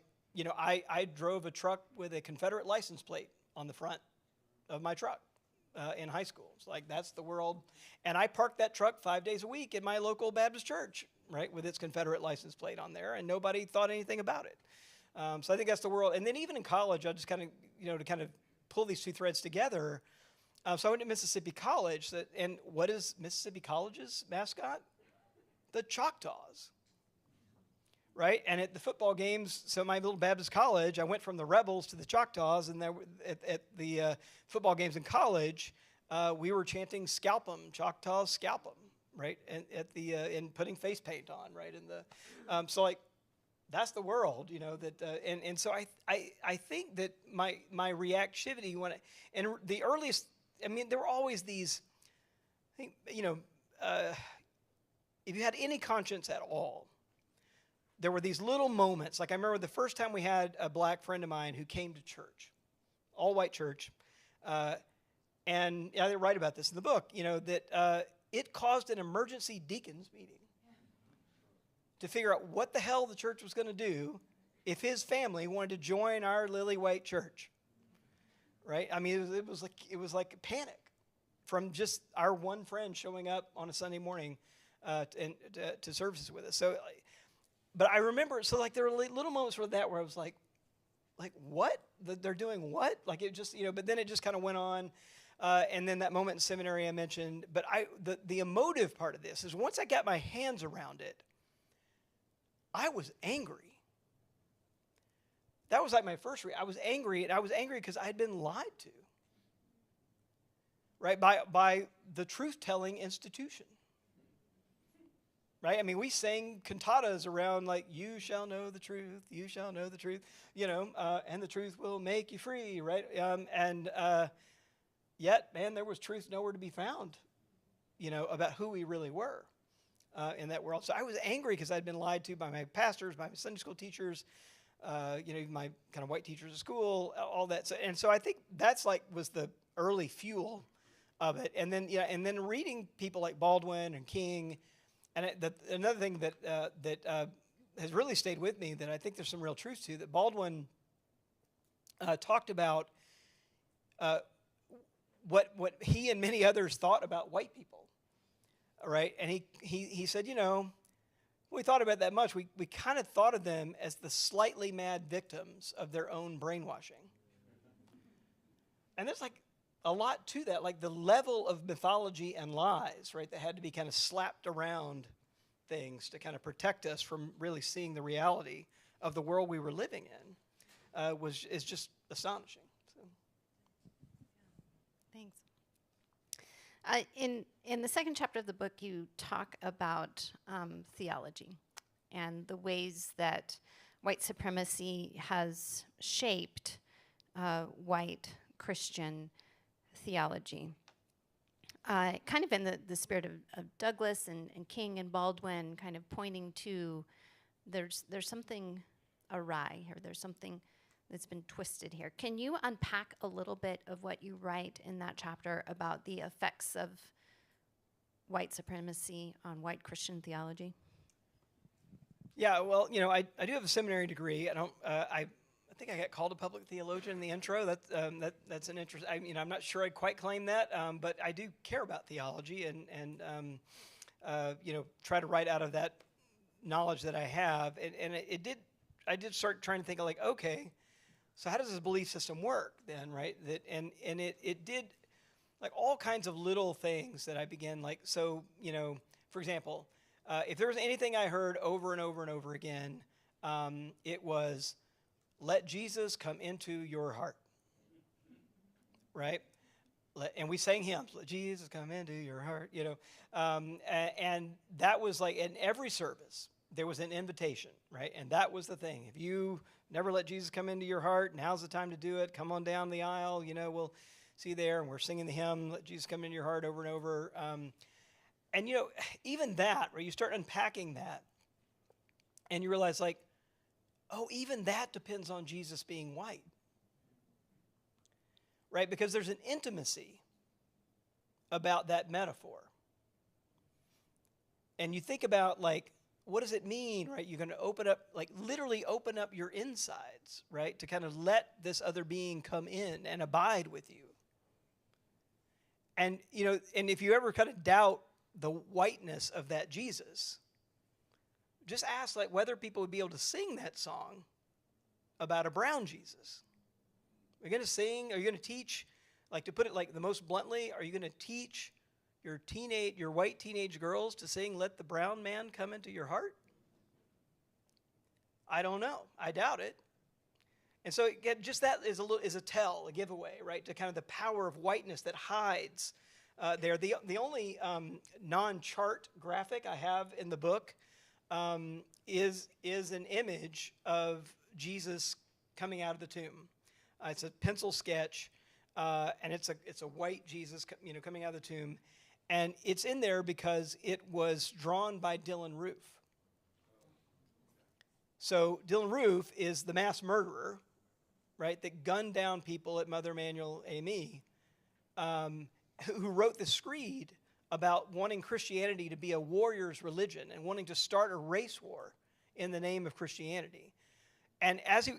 I drove a truck with a Confederate license plate on the front of my truck in high school. It's like, that's the world. And I parked that truck 5 days a week in my local Baptist church, right, with its Confederate license plate on there, and nobody thought anything about it. So I think that's the world. And then even in college, I just kind of, to kind of pull these two threads together. So I went to Mississippi College, and what is Mississippi College's mascot? The Choctaws, right? And at the football games, so my little Baptist college, I went from the Rebels to the Choctaws, and at the football games in college, we were chanting "Scalp 'em, Choctaws, scalp 'em," right? And and putting face paint on, right? In the so like, that's the world, and so I think that my reactivity and the earliest, there were always these, I think, if you had any conscience at all, there were these little moments. Like, I remember the first time we had a black friend of mine who came to church, all white church, and I write about this in the book, that it caused an emergency deacons meeting to figure out what the hell the church was going to do if his family wanted to join our lily white church, right? It was like a panic from just our one friend showing up on a Sunday morning to services with us. So, but I remember, so like there were little moments where I was like, like, what? They're doing what? Like, it just, but then it just kind of went on. And then that moment in seminary I mentioned. But the emotive part of this is once I got my hands around it, I was angry. That was like my first reaction. I was angry, and I was angry because I had been lied to, right, by the truth-telling institution. Right? I mean, we sang cantatas around like, you shall know the truth, and the truth will make you free, right? Yet, man, there was truth nowhere to be found, about who we really were in that world. So I was angry because I'd been lied to by my pastors, by my Sunday school teachers, my kind of white teachers at school, all that. So I think that's was the early fuel of it. And then reading people like Baldwin and King. And another thing that has really stayed with me that I think there's some real truth to, that Baldwin talked about what he and many others thought about white people, right? And he said, we thought about that much. We kind of thought of them as the slightly mad victims of their own brainwashing. And there's a lot to that, like the level of mythology and lies, right, that had to be kind of slapped around things to kind of protect us from really seeing the reality of the world we were living in is just astonishing. So. Thanks. In the second chapter of the book, you talk about theology and the ways that white supremacy has shaped white Christian theology. Kind of in the spirit of Douglas and King and Baldwin, kind of pointing to there's something awry here. There's something that's been twisted here. Can you unpack a little bit of what you write in that chapter about the effects of white supremacy on white Christian theology? Yeah, well, I do have a seminary degree. I think I got called a public theologian in the intro. That's an interest. I'm not sure I'd quite claim that, but I do care about theology and try to write out of that knowledge that I have. And I did start trying to think okay, so how does this belief system work then, right? It did all kinds of little things that I began for example, if there was anything I heard over and over and over again, it was, let Jesus come into your heart, right? And we sang hymns, let Jesus come into your heart, and that was in every service, there was an invitation, right? And that was the thing. If you never let Jesus come into your heart, now's the time to do it. Come on down the aisle, we'll see you there. And we're singing the hymn, let Jesus come into your heart, over and over. And even that, where you start unpacking that, and you realize even that depends on Jesus being white, right? Because there's an intimacy about that metaphor. And you think about what does it mean, right? You're going to open up, literally open up your insides, right? To kind of let this other being come in and abide with you. And, and if you ever kind of doubt the whiteness of that Jesus, just ask whether people would be able to sing that song about a brown Jesus. Are you going to sing? Are you going to teach? To put it the most bluntly, are you going to teach your white teenage girls to sing "Let the Brown Man Come Into Your Heart"? I don't know. I doubt it. And so just that is a giveaway, right, to kind of the power of whiteness that hides there. The only non-chart graphic I have in the book is an image of Jesus coming out of the tomb. It's a pencil sketch, and it's a white Jesus, coming out of the tomb, and it's in there because it was drawn by Dylan Roof. So Dylan Roof is the mass murderer, right, that gunned down people at Mother Emanuel AME, who wrote the screed about wanting Christianity to be a warrior's religion and wanting to start a race war in the name of Christianity. And as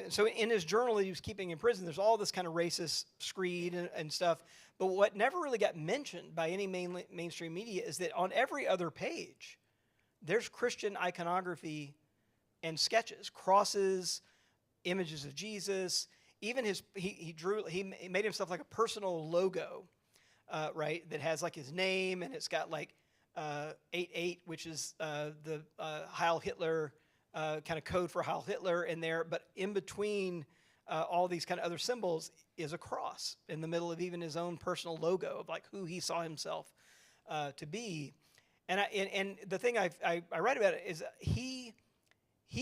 so in his journal that he was keeping in prison, there's all this kind of racist screed and stuff. But what never really got mentioned by any mainstream media is that on every other page, there's Christian iconography and sketches, crosses, images of Jesus. Even he made himself like a personal logo, right? That has like his name, and it's got like 88, which is the Heil Hitler kind of code for Heil Hitler in there. But in between all these kind of other symbols is a cross in the middle of even his own personal logo of like who he saw himself to be. And the thing I write about it is he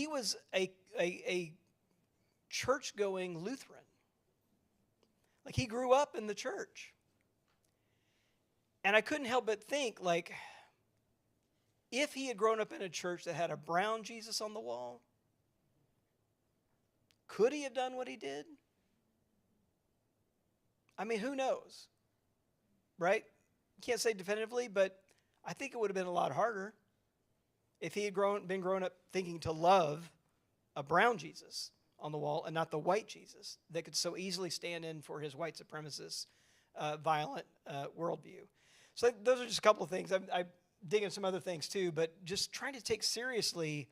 was a church-going Lutheran. Like, he grew up in the church. And I couldn't help but think, like, if he had grown up in a church that had a brown Jesus on the wall, could he have done what he did? I mean, who knows, right? Can't say definitively, but I think it would have been a lot harder if he had been grown up thinking to love a brown Jesus on the wall and not the white Jesus that could so easily stand in for his white supremacist, violent worldview. So those are just a couple of things. I dig in some other things too, but just trying to take seriously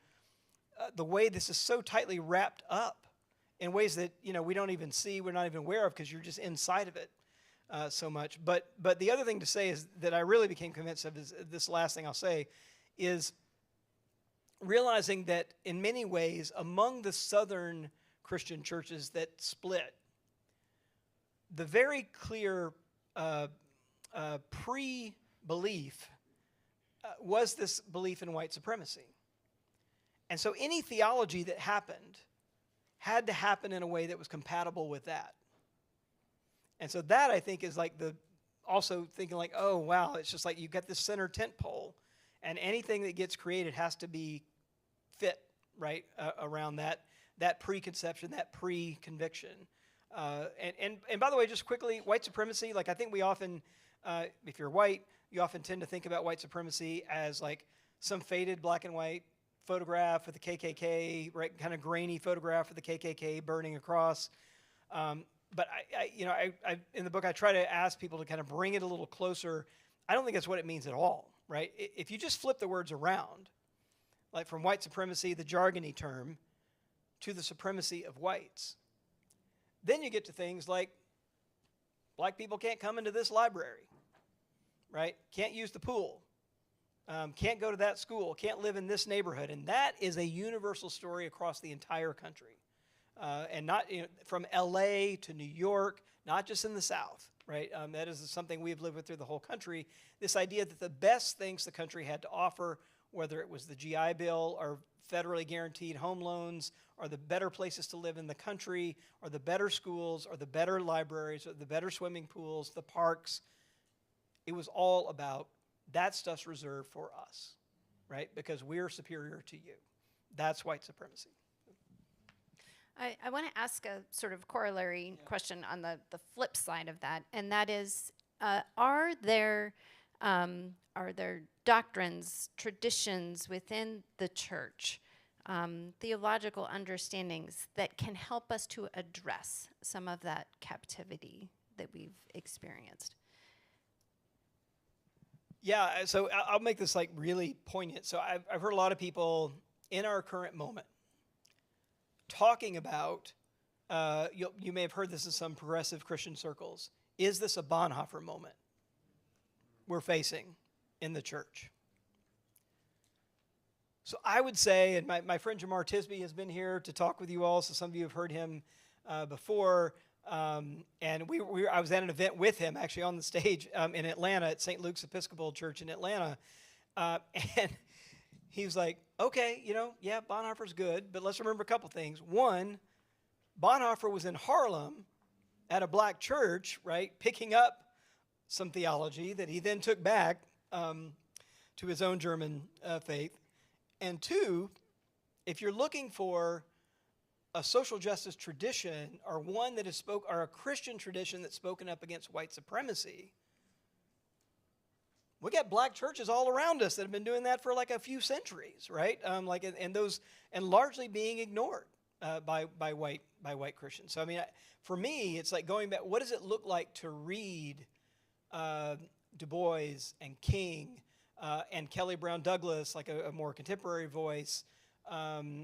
the way this is so tightly wrapped up in ways that, you know, we don't even see, we're not even aware of because you're just inside of it so much. But the other thing to say is that I really became convinced of is this last thing I'll say is realizing that in many ways among the Southern Christian churches that split, the very clear pre-belief was this belief in white supremacy. And so any theology that happened had to happen in a way that was compatible with that. And so that, I think, is like also thinking like, oh, wow, it's just like you got this center tent pole, and anything that gets created has to be fit, right, around that preconception, that pre-conviction. And by the way, just quickly, white supremacy, like I think we often, if you're white, you often tend to think about white supremacy as like some faded black and white photograph with the KKK, right, kind of grainy photograph with the KKK burning across. But I in the book, I try to ask people to kind of bring it a little closer. I don't think that's what it means at all, right? If you just flip the words around, like from white supremacy, the jargony term, to the supremacy of whites, then you get to things like black people can't come into this library, right? Can't use the pool. Can't go to that school, can't live in this neighborhood. And that is a universal story across the entire country. And not from LA to New York, not just in the South, right? That is something we've lived with through the whole country. This idea that the best things the country had to offer, whether it was the GI Bill or federally guaranteed home loans, or the better places to live in the country, or the better schools, or the better libraries, or the better swimming pools, the parks, it was all about that stuff's reserved for us, right? Because we're superior to you. That's white supremacy. I want to ask a sort of corollary question on the flip side of that, and that is, are there doctrines, traditions within the church, theological understandings that can help us to address some of that captivity that we've experienced? Yeah, so I'll make this like really poignant. So I've heard a lot of people in our current moment talking about, you may have heard this in some progressive Christian circles, is this a Bonhoeffer moment we're facing in the church? So I would say, and my friend Jamar Tisby has been here to talk with you all, so some of you have heard him before, and I was at an event with him actually on the stage in Atlanta at St. Luke's Episcopal Church in Atlanta, and he was like, okay, yeah, Bonhoeffer's good, but let's remember a couple things. One, Bonhoeffer was in Harlem at a black church, right, picking up some theology that he then took back to his own German faith. And two, if you're looking for a social justice tradition or one that is or a Christian tradition that's spoken up against white supremacy, we got black churches all around us that have been doing that for like a few centuries, right? And largely being ignored by white Christians. So I mean, for me, it's like going back. What does it look like to read Du Bois and King and Kelly Brown Douglas, like a more contemporary voice, Her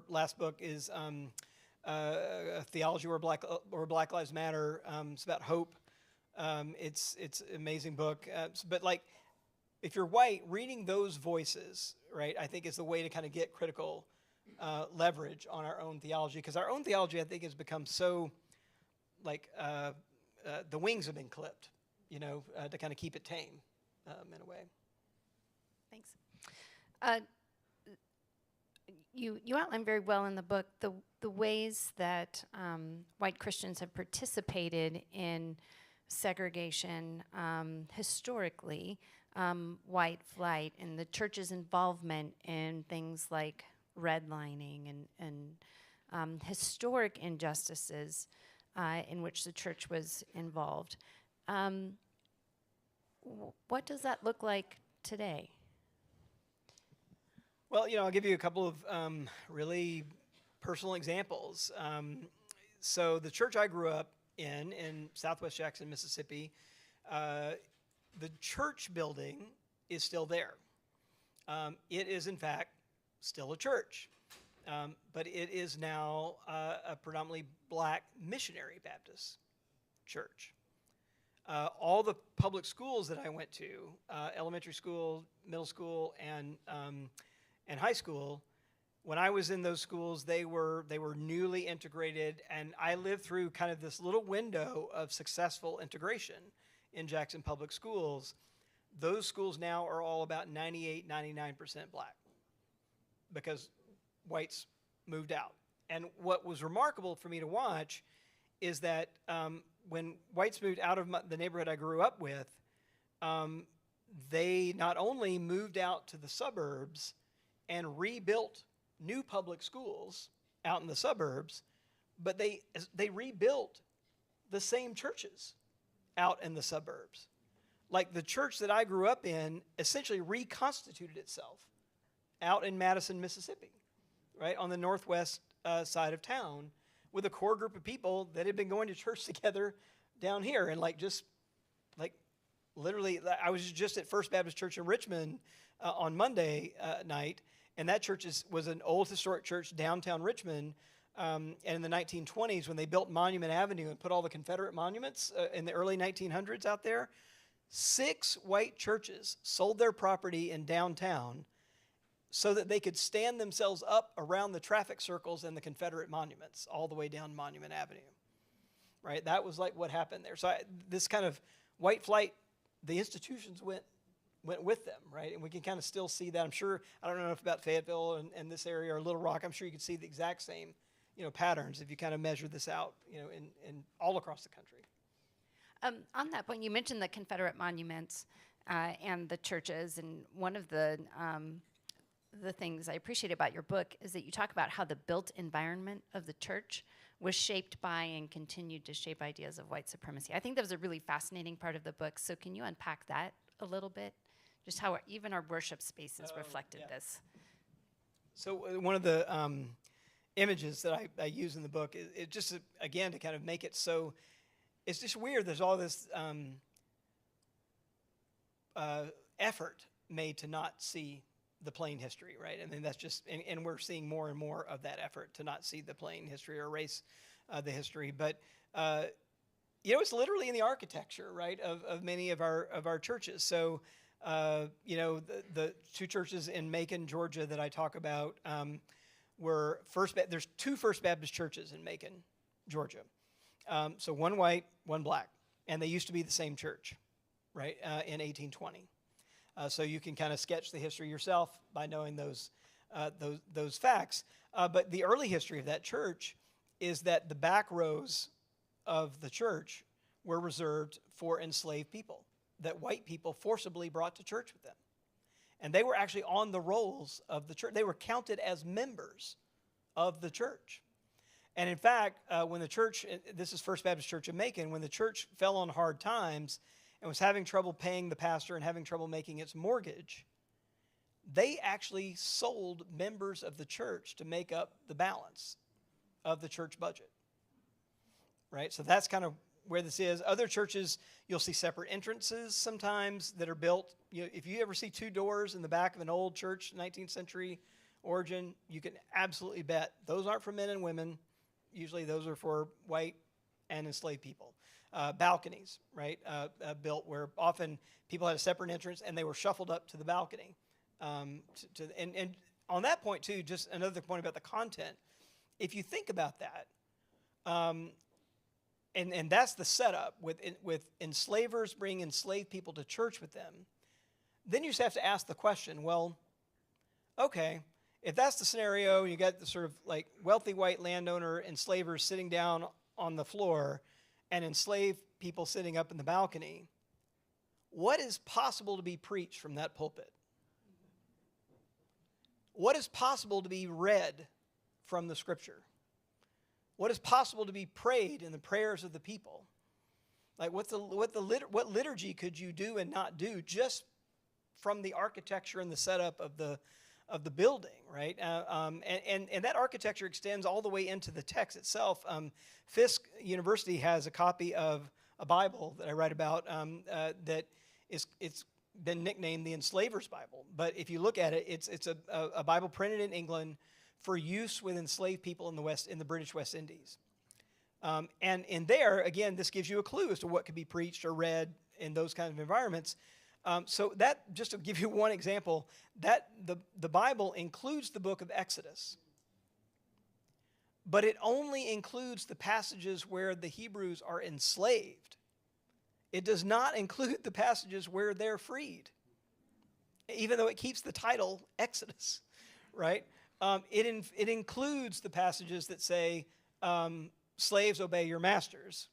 last book is Theology where Black Lives Matter. It's about hope. It's an amazing book. But like, if you're white, reading those voices, right, I think is the way to kind of get critical leverage on our own theology, because our own theology, I think, has become so like the wings have been clipped, to kind of keep it tame in a way. Thanks. You outline very well in the book the ways that white Christians have participated in segregation historically, white flight, and the church's involvement in things like redlining and historic injustices in which the church was involved. What does that look like today? Well, I'll give you a couple of really personal examples. So the church I grew up in Southwest Jackson, Mississippi, the church building is still there. It is, in fact, still a church, but it is now a predominantly black missionary Baptist church. All the public schools that I went to, elementary school, middle school, and high school, when I was in those schools, they were newly integrated, and I lived through kind of this little window of successful integration in Jackson Public Schools. Those schools now are all about 98, 99% black because whites moved out. And what was remarkable for me to watch is that when whites moved out of the neighborhood I grew up with, they not only moved out to the suburbs and rebuilt new public schools out in the suburbs, but they rebuilt the same churches out in the suburbs. Like the church that I grew up in essentially reconstituted itself out in Madison, Mississippi, right, on the northwest side of town, with a core group of people that had been going to church together down here. And literally, I was just at First Baptist Church in Richmond on Monday night, and that church was an old historic church downtown Richmond. And in the 1920s, when they built Monument Avenue and put all the Confederate monuments in the early 1900s out there, 6 white churches sold their property in downtown so that they could stand themselves up around the traffic circles and the Confederate monuments all the way down Monument Avenue, right? That was like what happened there. So this kind of white flight, the institutions went with them, right? And we can kind of still see that. I'm sure, I don't know if about Fayetteville and this area or Little Rock, I'm sure you can see the exact same, patterns if you kind of measure this out, in all across the country. On that point, you mentioned the Confederate monuments and the churches, and one of the things I appreciate about your book is that you talk about how the built environment of the church was shaped by and continued to shape ideas of white supremacy. I think that was a really fascinating part of the book. So can you unpack that a little bit? Just how even our worship spaces reflected this. So one of the images that I use in the book is it just, again, to kind of make it so, it's just weird. There's all this effort made to not see the plain history, right? I mean, that's just, and we're seeing more and more of that effort to not see the plain history or erase the history. But, it's literally in the architecture, right, of many of our churches. So, the 2 churches in Macon, Georgia that I talk about were there's 2 First Baptist churches in Macon, Georgia. So one white, one black, and they used to be the same church, right, in 1820. So you can kind of sketch the history yourself by knowing those facts. But the early history of that church is that the back rows of the church were reserved for enslaved people that white people forcibly brought to church with them. And they were actually on the rolls of the church. They were counted as members of the church. And in fact, when the church, this is First Baptist Church of Macon, when the church fell on hard times and was having trouble paying the pastor and having trouble making its mortgage, they actually sold members of the church to make up the balance of the church budget, right? So that's kind of where this is. Other churches, you'll see separate entrances sometimes that are built. If you ever see two doors in the back of an old church, 19th century origin, you can absolutely bet those aren't for men and women. Usually those are for white and enslaved people. Balconies, right, built where often people had a separate entrance and they were shuffled up to the balcony. And on that point too, just another point about the content. If you think about that, and that's the setup with enslavers bringing enslaved people to church with them, then you just have to ask the question, well, okay, if that's the scenario, you got the sort of like wealthy white landowner enslavers sitting down on the floor and enslaved people sitting up in the balcony, what is possible to be preached from that pulpit? What is possible to be read from the scripture? What is possible to be prayed in the prayers of the people? Like what liturgy could you do and not do just from the architecture and the setup of the building, right? And that architecture extends all the way into the text itself. Fisk University has a copy of a Bible that I write about that it's been nicknamed the Enslaver's Bible. But if you look at it, it's a Bible printed in England for use with enslaved people in the British West Indies. And in there, again, this gives you a clue as to what could be preached or read in those kinds of environments. So that, just to give you one example, that the Bible includes the book of Exodus, but it only includes the passages where the Hebrews are enslaved. It does not include the passages where they're freed, even though it keeps the title Exodus, right? It includes the passages that say, slaves, obey your masters.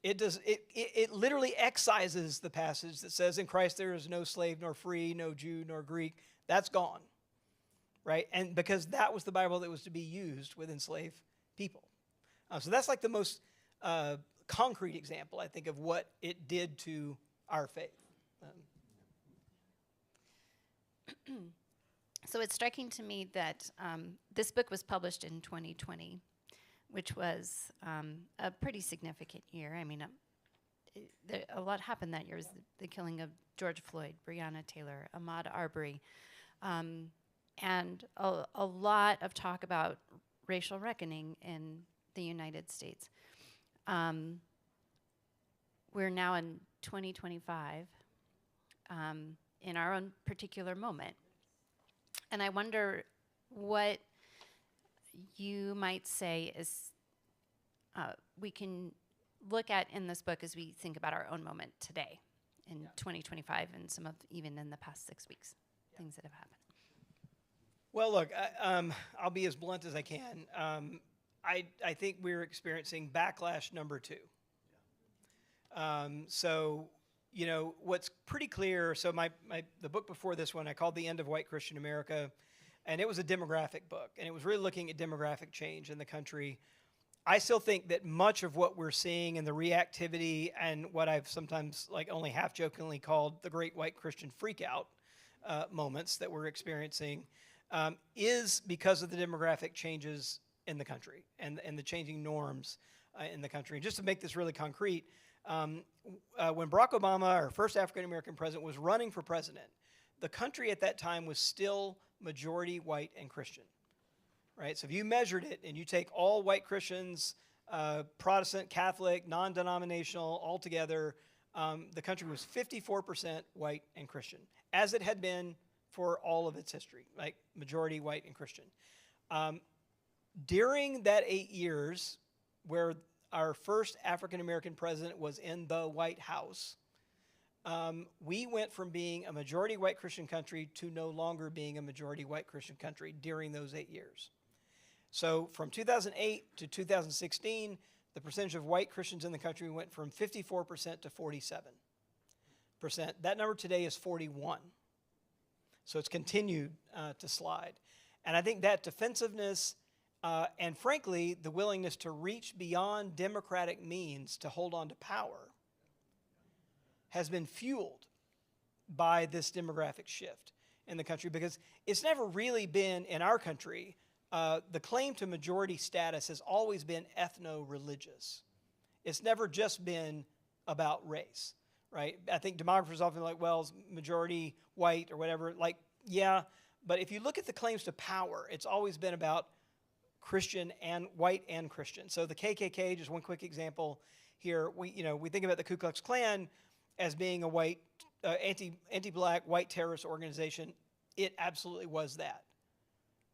It literally excises the passage that says, in Christ there is no slave nor free, no Jew nor Greek. That's gone, right? And because that was the Bible that was to be used with enslaved people. So that's like the most concrete example, I think, of what it did to our faith. So it's striking to me that this book was published in 2020, which was a pretty significant year. I mean, a lot happened that year. It was the killing of George Floyd, Breonna Taylor, Ahmaud Arbery, and a lot of talk about racial reckoning in the United States. We're now in 2025 in our own particular moment. And I wonder what you might say is we can look at in this book as we think about our own moment today in 2025 and some of even in the past 6 weeks, things that have happened. Well, look, I'll be as blunt as I can. I think we're experiencing backlash number 2. So, what's pretty clear, so the book before this one I called The End of White Christian America, and it was a demographic book, and it was really looking at demographic change in the country. I still think that much of what we're seeing and the reactivity and what I've sometimes only half-jokingly called the great white Christian freakout moments that we're experiencing is because of the demographic changes in the country and the changing norms in the country. And just to make this really concrete, when Barack Obama, our first African-American president, was running for president, the country at that time was still majority white and Christian, right? So if you measured it and you take all white Christians, Protestant, Catholic, non-denominational, all together, the country was 54% white and Christian, as it had been for all of its history, like majority white and Christian. During that 8 years where our first African-American president was in the White House, we went from being a majority white Christian country to no longer being a majority white Christian country during those 8 years. So from 2008 to 2016, the percentage of white Christians in the country went from 54% to 47%. That number today is 41%. So it's continued to slide. And I think that defensiveness and frankly, the willingness to reach beyond democratic means to hold on to power has been fueled by this demographic shift in the country, because it's never really been, in our country, the claim to majority status has always been ethno-religious. It's never just been about race, right? I think demographers often like, well, it's majority white or whatever. Like, yeah, but if you look at the claims to power, it's always been about Christian and white and Christian. So the KKK, just one quick example here. We think about the Ku Klux Klan as being a white, anti-black, white terrorist organization. It absolutely was that.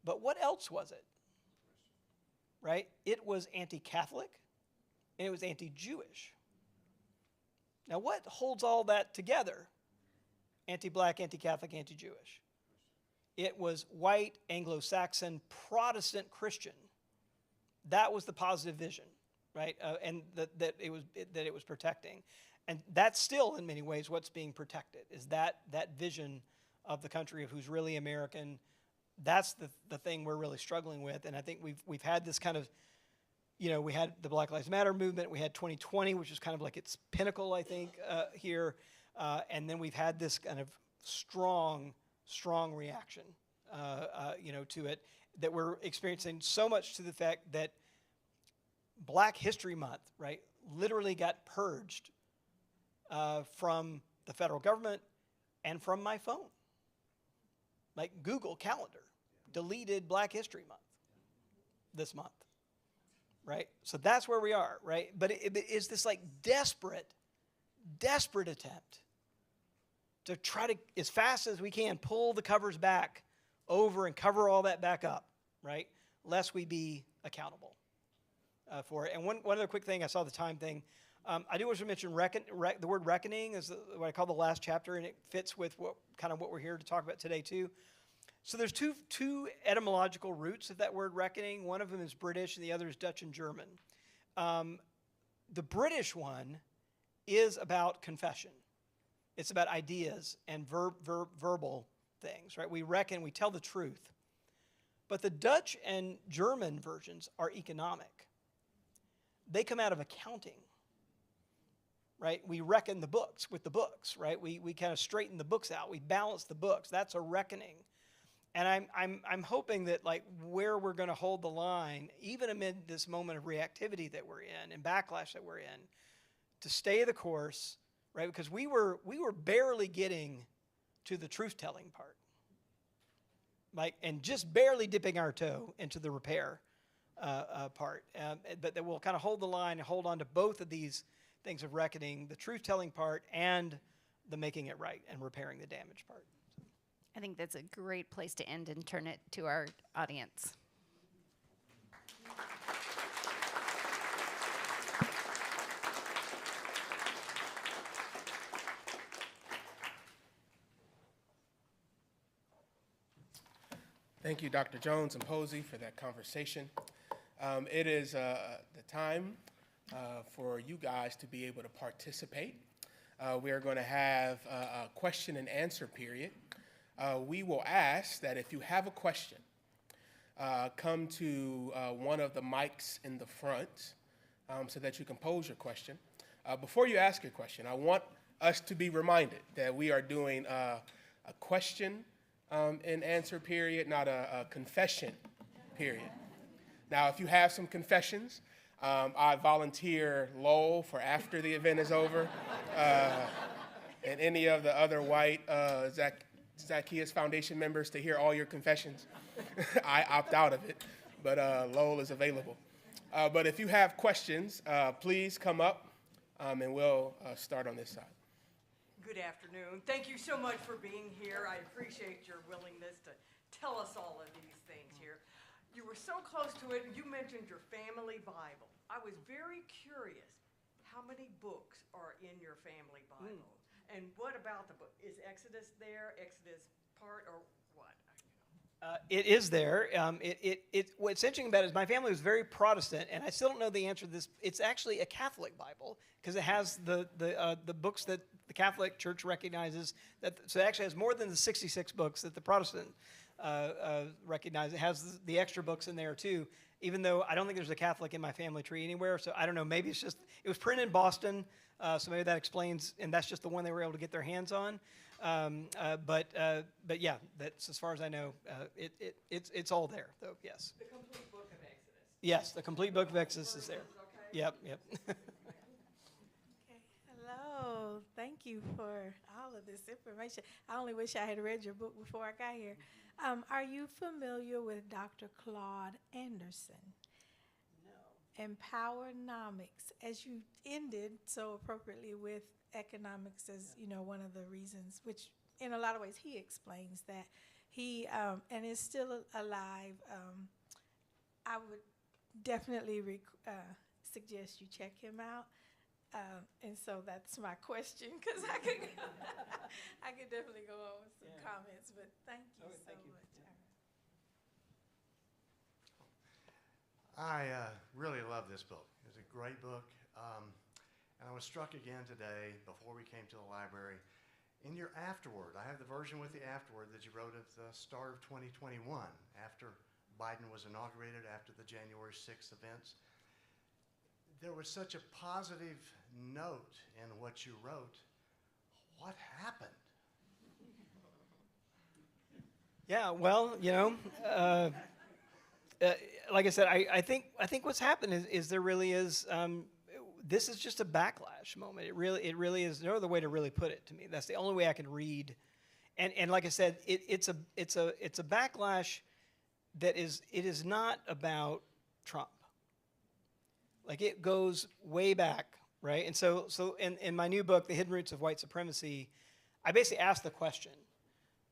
But what else was it? Right? It was anti-Catholic and it was anti-Jewish. Now, what holds all that together? Anti-black, anti-Catholic, anti-Jewish. It was white, Anglo-Saxon, Protestant Christian. That was the positive vision, right? And that it was protecting. And that's still, in many ways, what's being protected, is that vision of the country of who's really American. That's the thing we're really struggling with. And I think we've had this kind of, we had the Black Lives Matter movement. We had 2020, which is kind of like its pinnacle, I think, here. And then we've had this kind of strong reaction, to it, that we're experiencing so much to the fact that Black History Month, right, literally got purged from the federal government and from my phone. Like Google Calendar deleted Black History Month this month, right? So that's where we are, right? But it is this like desperate attempt to try to, as fast as we can, pull the covers back over and cover all that back up, right? Lest we be accountable for it. And one other quick thing, I saw the time thing. I do want to mention the word reckoning is what I call the last chapter, and it fits with what we're here to talk about today too. So there's two etymological roots of that word reckoning. One of them is British, and the other is Dutch and German. The British one is about confession. It's about ideas and verbal things, right? We reckon, we tell the truth. But the Dutch and German versions are economic. They come out of accounting, right? We reckon the books with the books, right? We kind of straighten the books out. We balance the books. That's a reckoning. And I'm hoping that like where we're going to hold the line, even amid this moment of reactivity that we're in and backlash that we're in, to stay the course, right? Because we were barely getting to the truth-telling part, like, and just barely dipping our toe into the repair part. But that we'll kind of hold the line and hold on to both of these things of reckoning, the truth-telling part and the making it right and repairing the damage part. I think that's a great place to end and turn it to our audience. Thank you, Dr. Jones and Posey, for that conversation. It is the time for you guys to be able to participate. We are going to have a question and answer period. We will ask that if you have a question, come to one of the mics in the front so that you can pose your question. Before you ask your question, I want us to be reminded that we are doing a question and answer period, not a confession period. Now, if you have some confessions, I volunteer Lowell for after the event is over, and any of the other white Zacchaeus Foundation members to hear all your confessions. I opt out of it, but Lowell is available. But if you have questions, please come up, and we'll start on this side. Good afternoon. Thank you so much for being here. I appreciate your willingness to tell us all of these things here. You were so close to it. You mentioned your family Bible. I was very curious. How many books are in your family Bible? And what about the book? Is Exodus there? Exodus part or what? It is there. What's interesting about it is my family was very Protestant, and I still don't know the answer to this. It's actually a Catholic Bible because it has the books that the Catholic Church recognizes. So it actually has more than the 66 books that the Protestant recognize. It has the extra books in there too, even though I don't think there's a Catholic in my family tree anywhere. So I don't know. Maybe it's just, it was printed in Boston, so maybe that explains, and that's just the one they were able to get their hands on. But yeah, that's as far as I know. It's all there, though. Yes. The complete book of Exodus. Yes, the complete book of Exodus is there. Okay. Yep. thank you for all of this information. I only wish I had read your book before I got here. Are you familiar with Dr. Claude Anderson? No. Empowernomics, as you ended so appropriately with economics as, one of the reasons, which in a lot of ways he explains that. He, and is still alive. I would definitely suggest you check him out. And so that's my question, because I could definitely go on with some comments, but thank you so much. I really love this book. It's a great book. And I was struck again today before we came to the library. In your afterword, I have the version with the afterword that you wrote at the start of 2021, after Biden was inaugurated, after the January 6th events. There was such a positive note in what you wrote. What happened? Yeah, well, like I said, I think what's happened is there really is. This is just a backlash moment. It really is. No other way to really put it to me. That's the only way I can read. And like I said, it's a backlash that is not about Trump. Like, it goes way back, right? And so in my new book, The Hidden Roots of White Supremacy, I basically asked the question.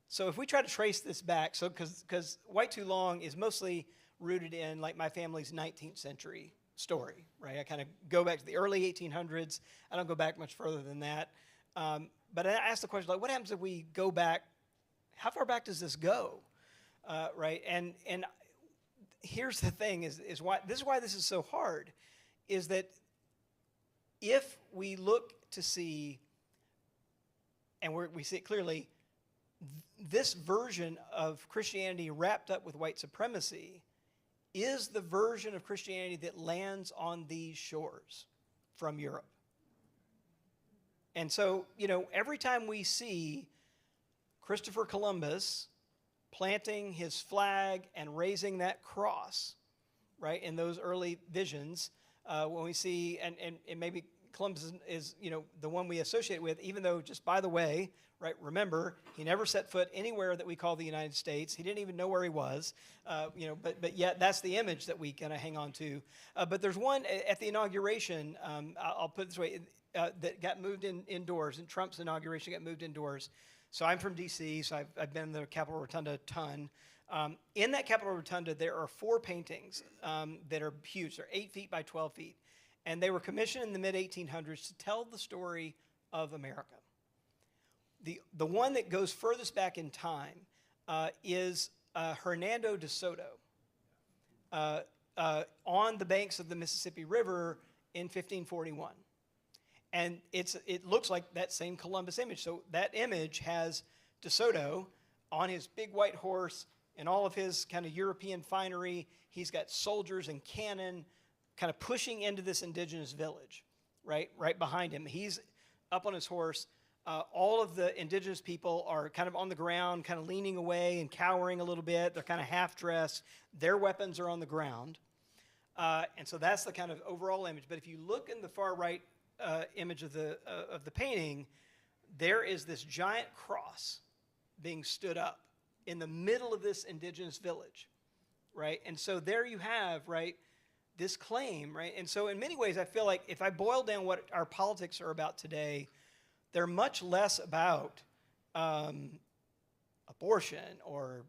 So if we try to trace this back, so because White Too Long is mostly rooted in like my family's 19th century story, right? I kind of go back to the early 1800s. I don't go back much further than that. But I asked the question, like, what happens if we go back? How far back does this go, right? And here's the thing: is why this is so hard, is that if we look to see, and we see it clearly, this version of Christianity wrapped up with white supremacy is the version of Christianity that lands on these shores from Europe. And so, every time we see Christopher Columbus planting his flag and raising that cross, right, in those early visions, when we see, and maybe Columbus is the one we associate with, even though, just by the way, right, remember, he never set foot anywhere that we call the United States. He didn't even know where he was, but yet that's the image that we kind of hang on to. But there's one at the inauguration, I'll put it this way, that got moved indoors, and Trump's inauguration got moved indoors. So I'm from D.C., so I've been in the Capitol Rotunda a ton. In that Capitol Rotunda, there are 4 paintings that are huge. They're 8 feet by 12 feet. And they were commissioned in the mid-1800s to tell the story of America. The one that goes furthest back in time is Hernando de Soto on the banks of the Mississippi River in 1541. And it looks like that same Columbus image. So that image has de Soto on his big white horse and all of his kind of European finery. He's got soldiers and cannon kind of pushing into this indigenous village, right behind him. He's up on his horse. All of the indigenous people are kind of on the ground, kind of leaning away and cowering a little bit. They're kind of half-dressed. Their weapons are on the ground. And so that's the kind of overall image. But if you look in the far right image of the painting, there is this giant cross being stood up in the middle of this indigenous village, right? And so there you have, right, this claim, right? And so in many ways, I feel like if I boil down what our politics are about today, they're much less about abortion or,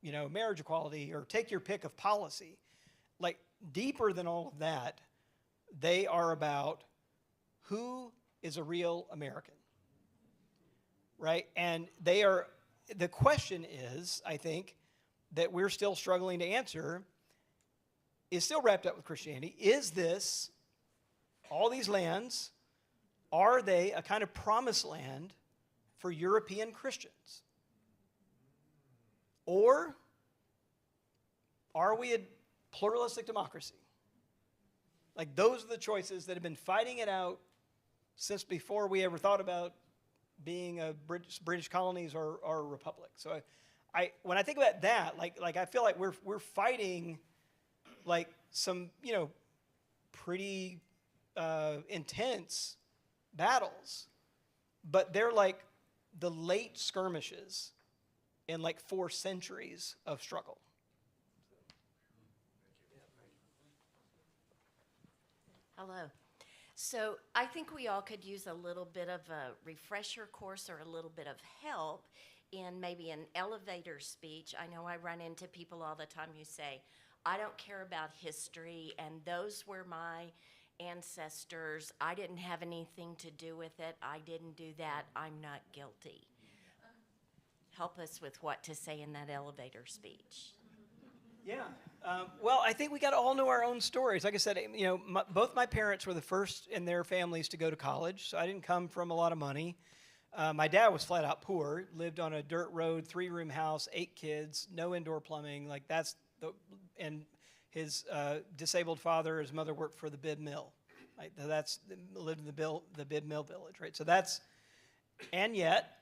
marriage equality, or take your pick of policy. Like, deeper than all of that, they are about who is a real American, right? And the question is, I think, that we're still struggling to answer, is still wrapped up with Christianity. Is this, all these lands, are they a kind of promised land for European Christians? Or are we a pluralistic democracy? Like, those are the choices that have been fighting it out since before we ever thought about being a British colonies or a republic. So when I think about that, like I feel like we're fighting like some, pretty intense battles but they're like the late skirmishes in like 4 centuries of struggle. Hello. So I think we all could use a little bit of a refresher course or a little bit of help in maybe an elevator speech. I know I run into people all the time who say, I don't care about history, and those were my ancestors. I didn't have anything to do with it. I didn't do that. I'm not guilty. Help us with what to say in that elevator speech. Yeah. Well, I think we got to all know our own stories. Like I said, both my parents were the first in their families to go to college, so I didn't come from a lot of money. My dad was flat out poor, lived on a dirt road, 3-room house, 8 kids, no indoor plumbing. And his disabled father, his mother worked for the Bib Mill. Lived in the Bib Mill village, right? And yet,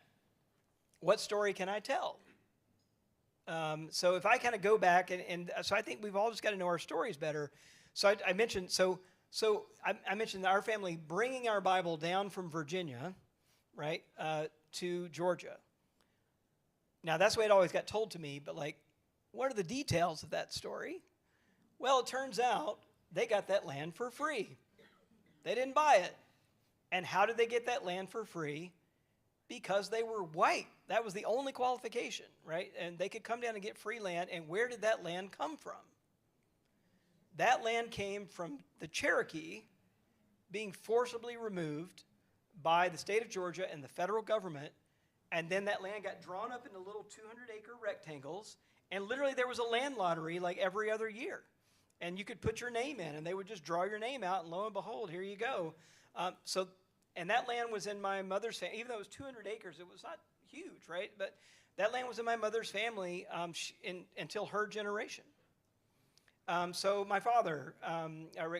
what story can I tell? So if I kind of go back, and so I think we've all just got to know our stories better. So I mentioned, I mentioned our family bringing our Bible down from Virginia, right, to Georgia. Now that's the way it always got told to me, but what are the details of that story? Well, it turns out they got that land for free. They didn't buy it. And how did they get that land for free? Because they were white. That was the only qualification, right? And they could come down and get free land. And where did that land come from? That land came from the Cherokee being forcibly removed by the state of Georgia and the federal government. And then that land got drawn up into little 200-acre rectangles. And literally there was a land lottery like every other year. And you could put your name in, and they would just draw your name out, and lo and behold, here you go. And that land was in my mother's family. Even though it was 200 acres, it was not huge, right? But that land was in my mother's family until her generation. So my father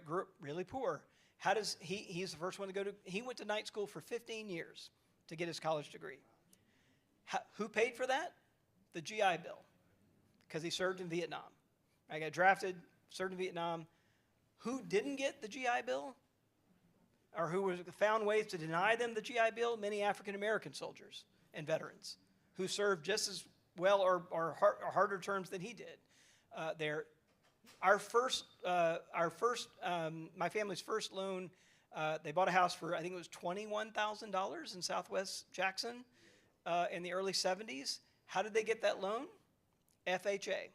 grew up really poor. He's the first one to go to, he went to night school for 15 years to get his college degree. Who paid for that? The GI Bill, because he served in Vietnam. I got drafted, served in Vietnam. Who didn't get the GI Bill? Or who found ways to deny them the GI Bill? Many African-American soldiers and veterans who served just as well or harder terms than he did there. My family's first loan, they bought a house for, I think it was $21,000 in Southwest Jackson in the early 70s. How did they get that loan? FHA.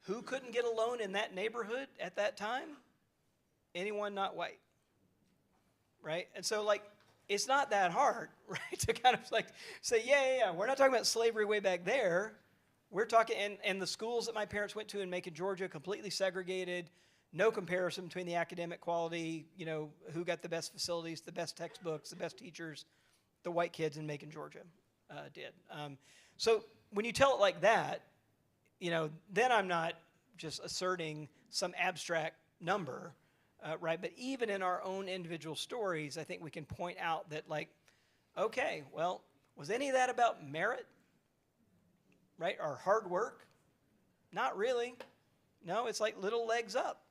Who couldn't get a loan in that neighborhood at that time? Anyone not white. Right? And so, it's not that hard, right, to kind of say, yeah, we're not talking about slavery way back there. We're talking, and the schools that my parents went to in Macon, Georgia, completely segregated, no comparison between the academic quality, who got the best facilities, the best textbooks, the best teachers, the white kids in Macon, Georgia did. So when you tell it like that, then I'm not just asserting some abstract number. Right, but even in our own individual stories, I think we can point out that, okay, well, was any of that about merit, right, or hard work? Not really. No, it's like little legs up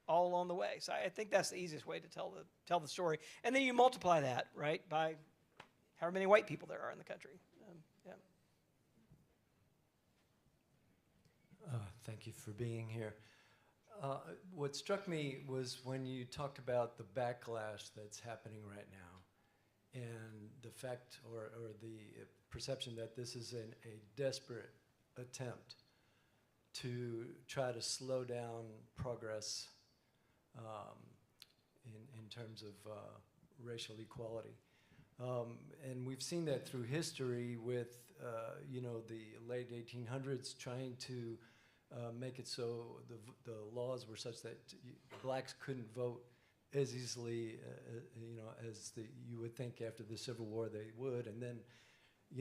all along the way. So I think that's the easiest way to tell the story. And then you multiply that, right, by however many white people there are in the country. Thank you for being here. What struck me was when you talked about the backlash that's happening right now and the fact or the perception that this is a desperate attempt to try to slow down progress in terms of racial equality. And we've seen that through history with, the late 1800s trying to make it so the laws were such that blacks couldn't vote as easily, as you would think after the Civil War they would. And then,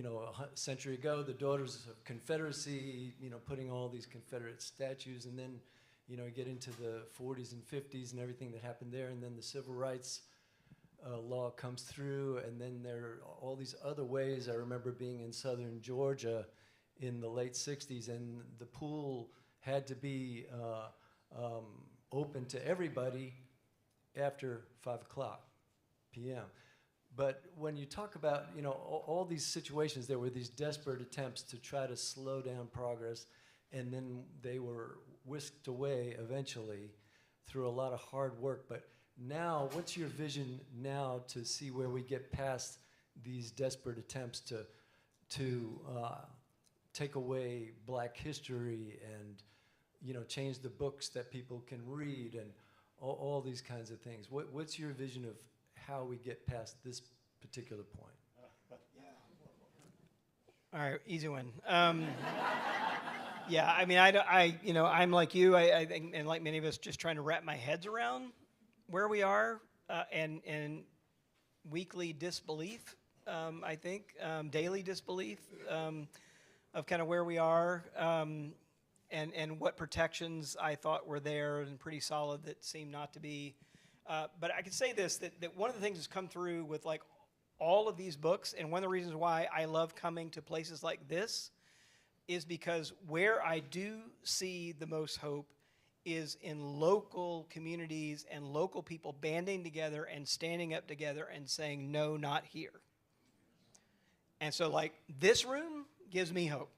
a century ago, the Daughters of Confederacy, putting all these Confederate statues, and then, get into the 40s and 50s and everything that happened there, and then the Civil Rights law comes through, and then there are all these other ways. I remember being in southern Georgia in the late 60s, and the pool had to be open to everybody after 5 o'clock p.m. But when you talk about, all these situations, there were these desperate attempts to try to slow down progress, and then they were whisked away eventually through a lot of hard work. But now, what's your vision now to see where we get past these desperate attempts to take away Black history and, change the books that people can read and all these kinds of things? What's your vision of how we get past this particular point? All right, easy one. Yeah, I mean, I'm like you. I think, and like many of us, just trying to wrap my heads around where we are, and weekly disbelief. I think daily disbelief of kind of where we are, and what protections I thought were there and pretty solid that seem not to be. But I can say this, that one of the things that's come through with like all of these books, and one of the reasons why I love coming to places like this, is because where I do see the most hope is in local communities and local people banding together and standing up together and saying, no, not here. And so like this room gives me hope,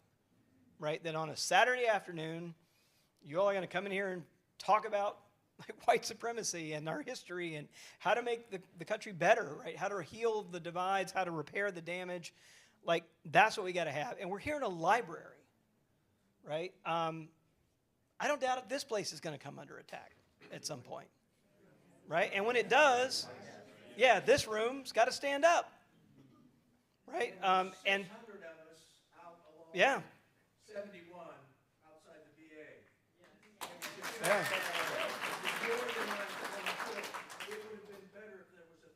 right? That on a Saturday afternoon, you all are going to come in here and talk about like white supremacy and our history and how to make the country better, right? How to heal the divides, how to repair the damage. Like, that's what we got to have. And we're here in a library, right? I don't doubt if this place is going to come under attack at some point, right? And when it does, yeah, this room's got to stand up, right? And 600 of us out along yeah. 71 outside the VA. Yeah. It would have been better if there was 1,000.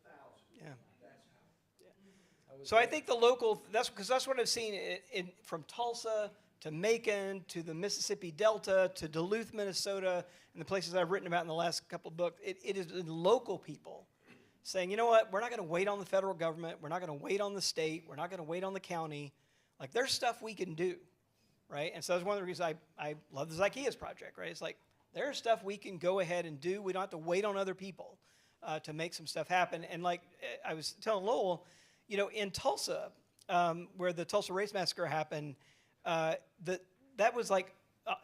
Yeah. That's how. So I think the local, that's what I've seen from Tulsa to Macon to the Mississippi Delta to Duluth, Minnesota, and the places I've written about in the last couple of books. It is local people saying, you know what, we're not going to wait on the federal government. We're not going to wait on the state. We're not going to wait on the county. Like, there's stuff we can do, right? And so that's one of the reasons I love the Zacchaeus Project, right? It's like, there's stuff we can go ahead and do. We don't have to wait on other people to make some stuff happen. And like I was telling Lowell, in Tulsa, where the Tulsa Race Massacre happened, that was like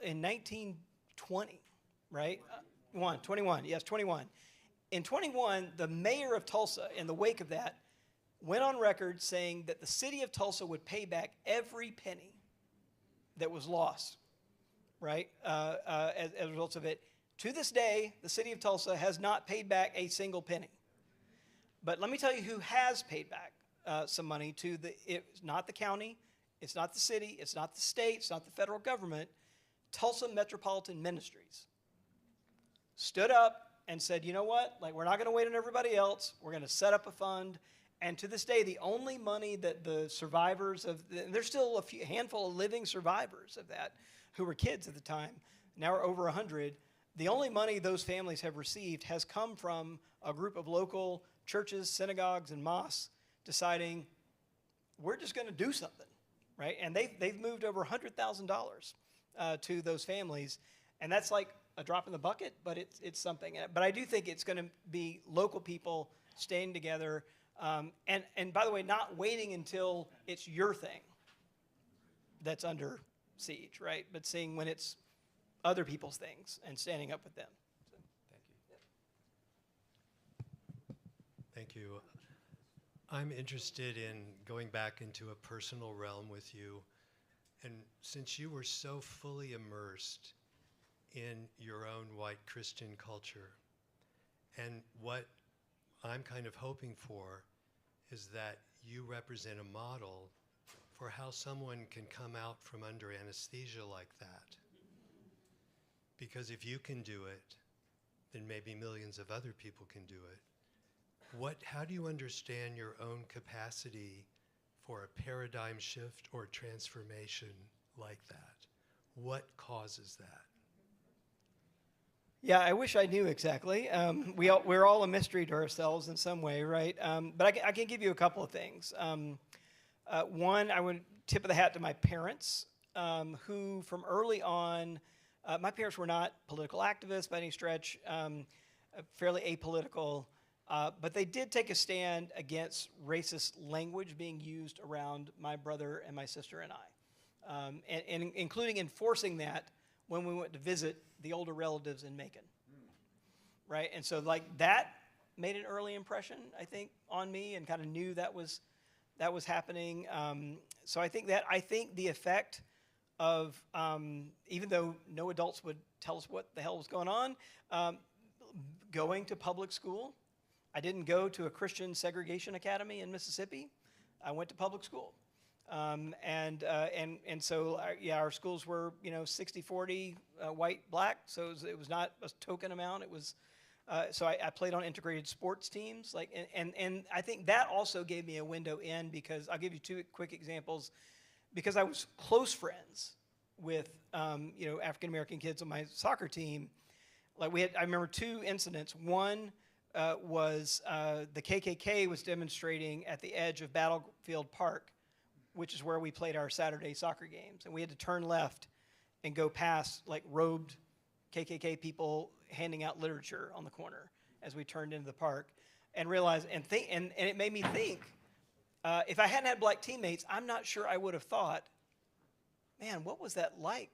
in 1920, right? 21, yes, 21. In 21, the mayor of Tulsa, in the wake of that, went on record saying that the city of Tulsa would pay back every penny that was lost, right, as a result of it. To this day, the city of Tulsa has not paid back a single penny. But let me tell you who has paid back some money to it's not the county, it's not the city, it's not the state, it's not the federal government. Tulsa Metropolitan Ministries stood up and said, you know what, like, we're not going to wait on everybody else. We're going to set up a fund. And to this day, the only money that the survivors there's still a handful of living survivors of that who were kids at the time, now are over 100. The only money those families have received has come from a group of local churches, synagogues, and mosques deciding, we're just going to do something, right? And they've moved over $100,000 to those families. And that's like a drop in the bucket, but it's something. But I do think it's going to be local people staying together, and by the way, not waiting until it's your thing that's under siege, right? But seeing when it's other people's things and standing up with them. So. Thank you. I'm interested in going back into a personal realm with you, and since you were so fully immersed in your own white Christian culture, and what I'm kind of hoping for is that you represent a model for how someone can come out from under anesthesia like that. Because if you can do it, then maybe millions of other people can do it. How do you understand your own capacity for a paradigm shift or transformation like that? What causes that? Yeah, I wish I knew exactly. We're all a mystery to ourselves in some way, right? But I can give you a couple of things. One, I would tip of the hat to my parents, who from early on, my parents were not political activists by any stretch, fairly apolitical. But they did take a stand against racist language being used around my brother and my sister and I, and including enforcing that when we went to visit the older relatives in Macon. Right? And so like that made an early impression, I think, on me, and kind of knew that was happening. So I think the effect of, even though no adults would tell us what the hell was going on, going to public school. I didn't go to a Christian segregation academy in Mississippi. I went to public school. And so our schools were 60-40 white black, so it was not a token amount. It was so I played on integrated sports teams, and I think that also gave me a window in, because I'll give you two quick examples. Because I was close friends with African American kids on my soccer team. Like I remember two incidents. One was the KKK was demonstrating at the edge of Battlefield Park, which is where we played our Saturday soccer games, and we had to turn left and go past like robed KKK people handing out literature on the corner as we turned into the park, and realized and it made me think, if I hadn't had black teammates, I'm not sure I would have thought, man, what was that like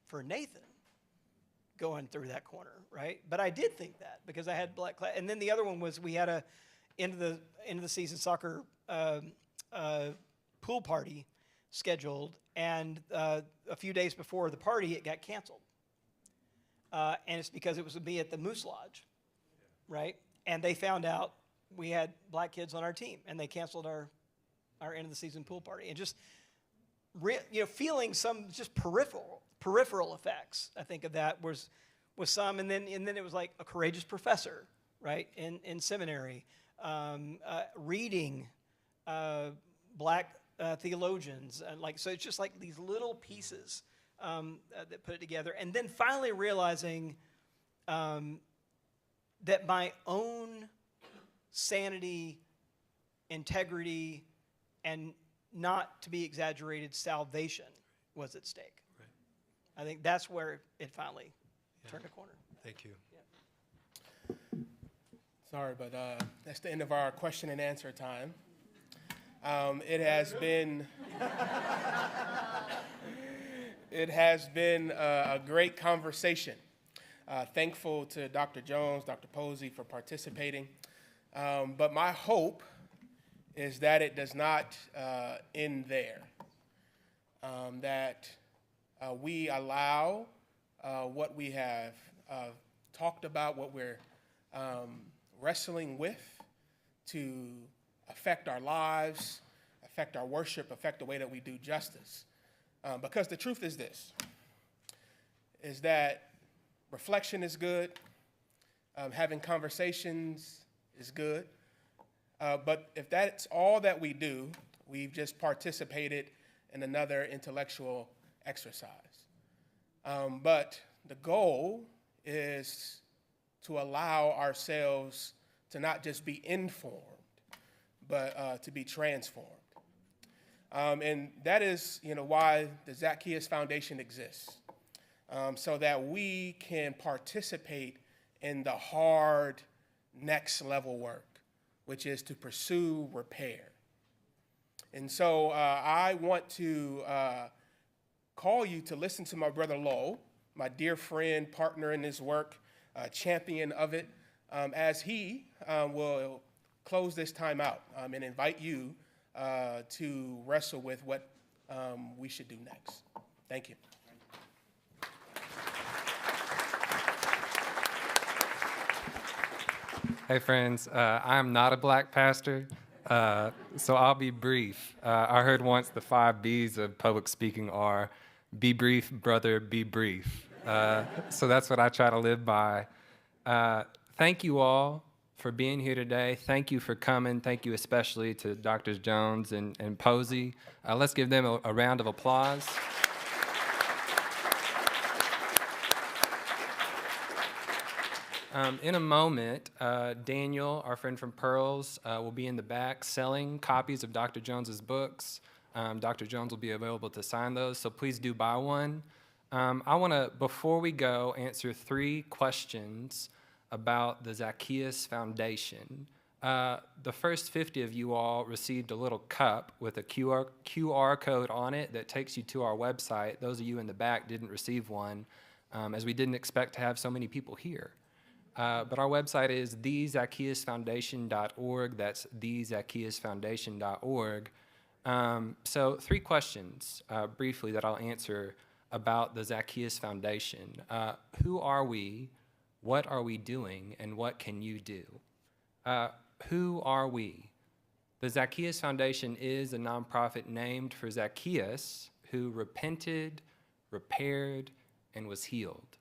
for Nathan going through that corner, right? But I did think that because I had black class. And then the other one was we had a end of the season soccer pool party scheduled, and a few days before the party, it got canceled. And it's because it was to be at the Moose Lodge, right? And they found out we had black kids on our team, and they canceled our end of the season pool party. And just feeling some just peripheral effects, I think, of that was some. And then it was like a courageous professor, right, in seminary, reading black theologians, and so it's just like these little pieces that put it together. And then finally realizing that my own sanity, integrity, and not to be exaggerated, salvation was at stake. Right. I think that's where it finally turned a corner. Thank you. Yeah. Sorry, but that's the end of our question and answer time. It has been a great conversation. Thankful to Dr. Jones, Dr. Posey for participating. But my hope is that it does not end there, that we allow what we have talked about, what we're wrestling with, to affect our lives, affect our worship, affect the way that we do justice. Because the truth is this, is that reflection is good, having conversations is good, but if that's all that we do, we've just participated in another intellectual exercise. But the goal is to allow ourselves to not just be informed, but to be transformed. And that is, why the Zacchaeus Foundation exists, so that we can participate in the hard next level work, which is to pursue repair. And so I want to call you to listen to my brother Lowell, my dear friend, partner in this work, champion of it, as he will close this time out and invite you to wrestle with what we should do next. Thank you. Hey friends, I'm not a black pastor, so I'll be brief. I heard once the 5 B's of public speaking are, be brief, brother, be brief. So that's what I try to live by. Thank you all for being here today. Thank you for coming. Thank you especially to Drs. Jones and Posey. Let's give them a round of applause. In a moment, Daniel, our friend from Pearls, will be in the back selling copies of Dr. Jones's books. Dr. Jones will be available to sign those, so please do buy one. I want to, before we go, answer 3 questions about the Zacchaeus Foundation. The first 50 of you all received a little cup with a QR code on it that takes you to our website. Those of you in the back didn't receive one, as we didn't expect to have so many people here. But our website is thezacchaeusfoundation.org. That's thezacchaeusfoundation.org. So 3 questions, briefly, that I'll answer about the Zacchaeus Foundation. Who are we? What are we doing? And what can you do? Who are we? The Zacchaeus Foundation is a nonprofit named for Zacchaeus, who repented, repaired, and was healed.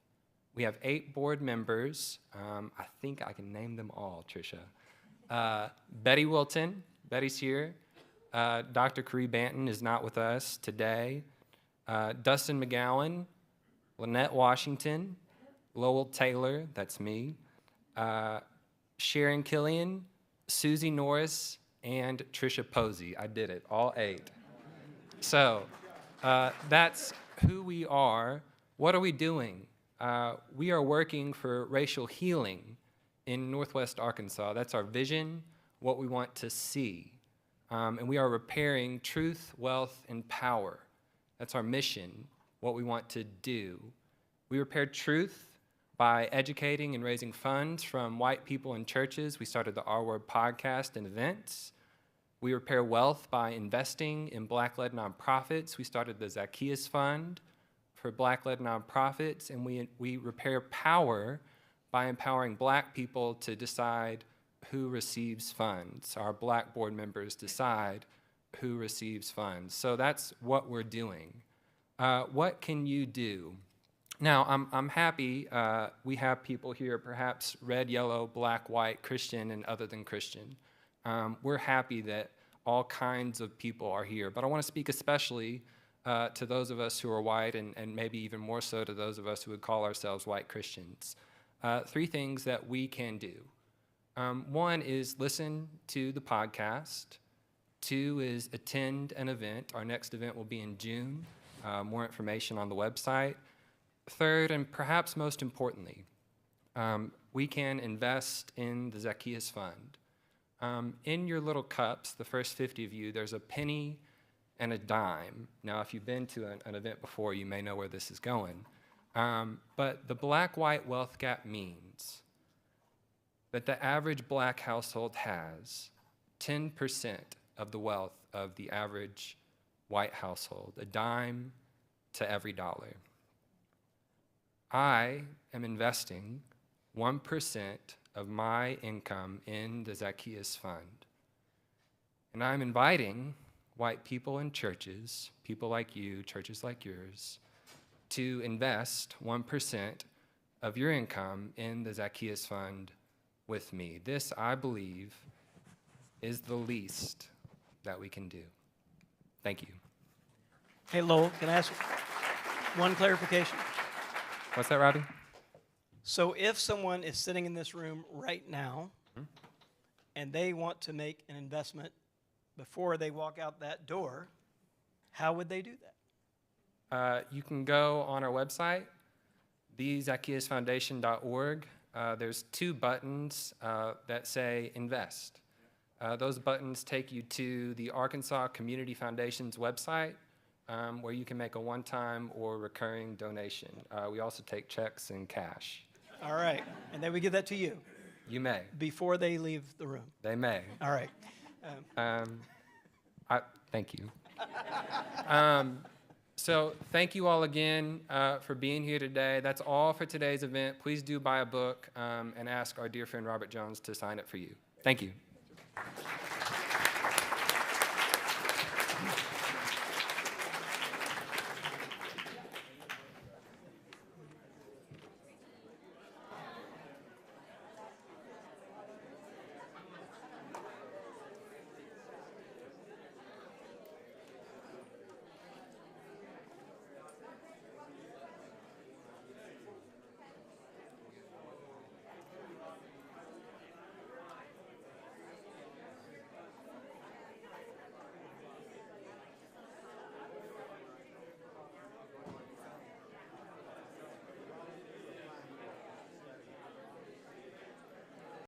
We have 8 board members. I think I can name them all, Trisha. Betty Wilton, Betty's here. Dr. Caree Banton is not with us today. Dustin McGowan, Lynette Washington, Lowell Taylor, that's me, Sharon Killian, Susie Norris, and Trisha Posey. I did it, all 8. So that's who we are. What are we doing? We are working for racial healing in Northwest Arkansas. That's our vision, what we want to see. And we are repairing truth, wealth, and power. That's our mission, what we want to do. We repair truth by educating and raising funds from white people in churches. We started the R Word podcast and events. We repair wealth by investing in Black-led nonprofits. We started the Zacchaeus Fund for Black-led nonprofits, and we repair power by empowering Black people to decide who receives funds. Our Black board members decide who receives funds. So that's what we're doing. What can you do? Now, I'm happy we have people here, perhaps red, yellow, black, white, Christian, and other than Christian. We're happy that all kinds of people are here, but I want to speak especially to those of us who are white, and maybe even more so to those of us who would call ourselves white Christians. 3 things that we can do. 1 is listen to the podcast. 2 is attend an event. Our next event will be in June. More information on the website. 3rd, and perhaps most importantly, we can invest in the Zacchaeus Fund. In your little cups, the first 50 of you, there's a penny and a dime. Now, if you've been to an event before, you may know where this is going. But the black-white wealth gap means that the average Black household has 10% of the wealth of the average white household, a dime to every dollar. I am investing 1% of my income in the Zacchaeus Fund. And I'm inviting white people in churches, people like you, churches like yours, to invest 1% of your income in the Zacchaeus Fund with me. This, I believe, is the least that we can do. Thank you. Hey, Lowell, can I ask one clarification? What's that, Robbie? So if someone is sitting in this room right now and they want to make an investment before they walk out that door, how would they do that? You can go on our website, thezacchaeusfoundation.org. There's 2 buttons that say invest. Those buttons take you to the Arkansas Community Foundation's website, where you can make a one-time or recurring donation. We also take checks and cash. All right, and then we give that to you. You may. Before they leave the room. They may. All right. Thank you. So thank you all again for being here today. That's all for today's event. Please do buy a book and ask our dear friend Robert Jones to sign it for you. Thank you.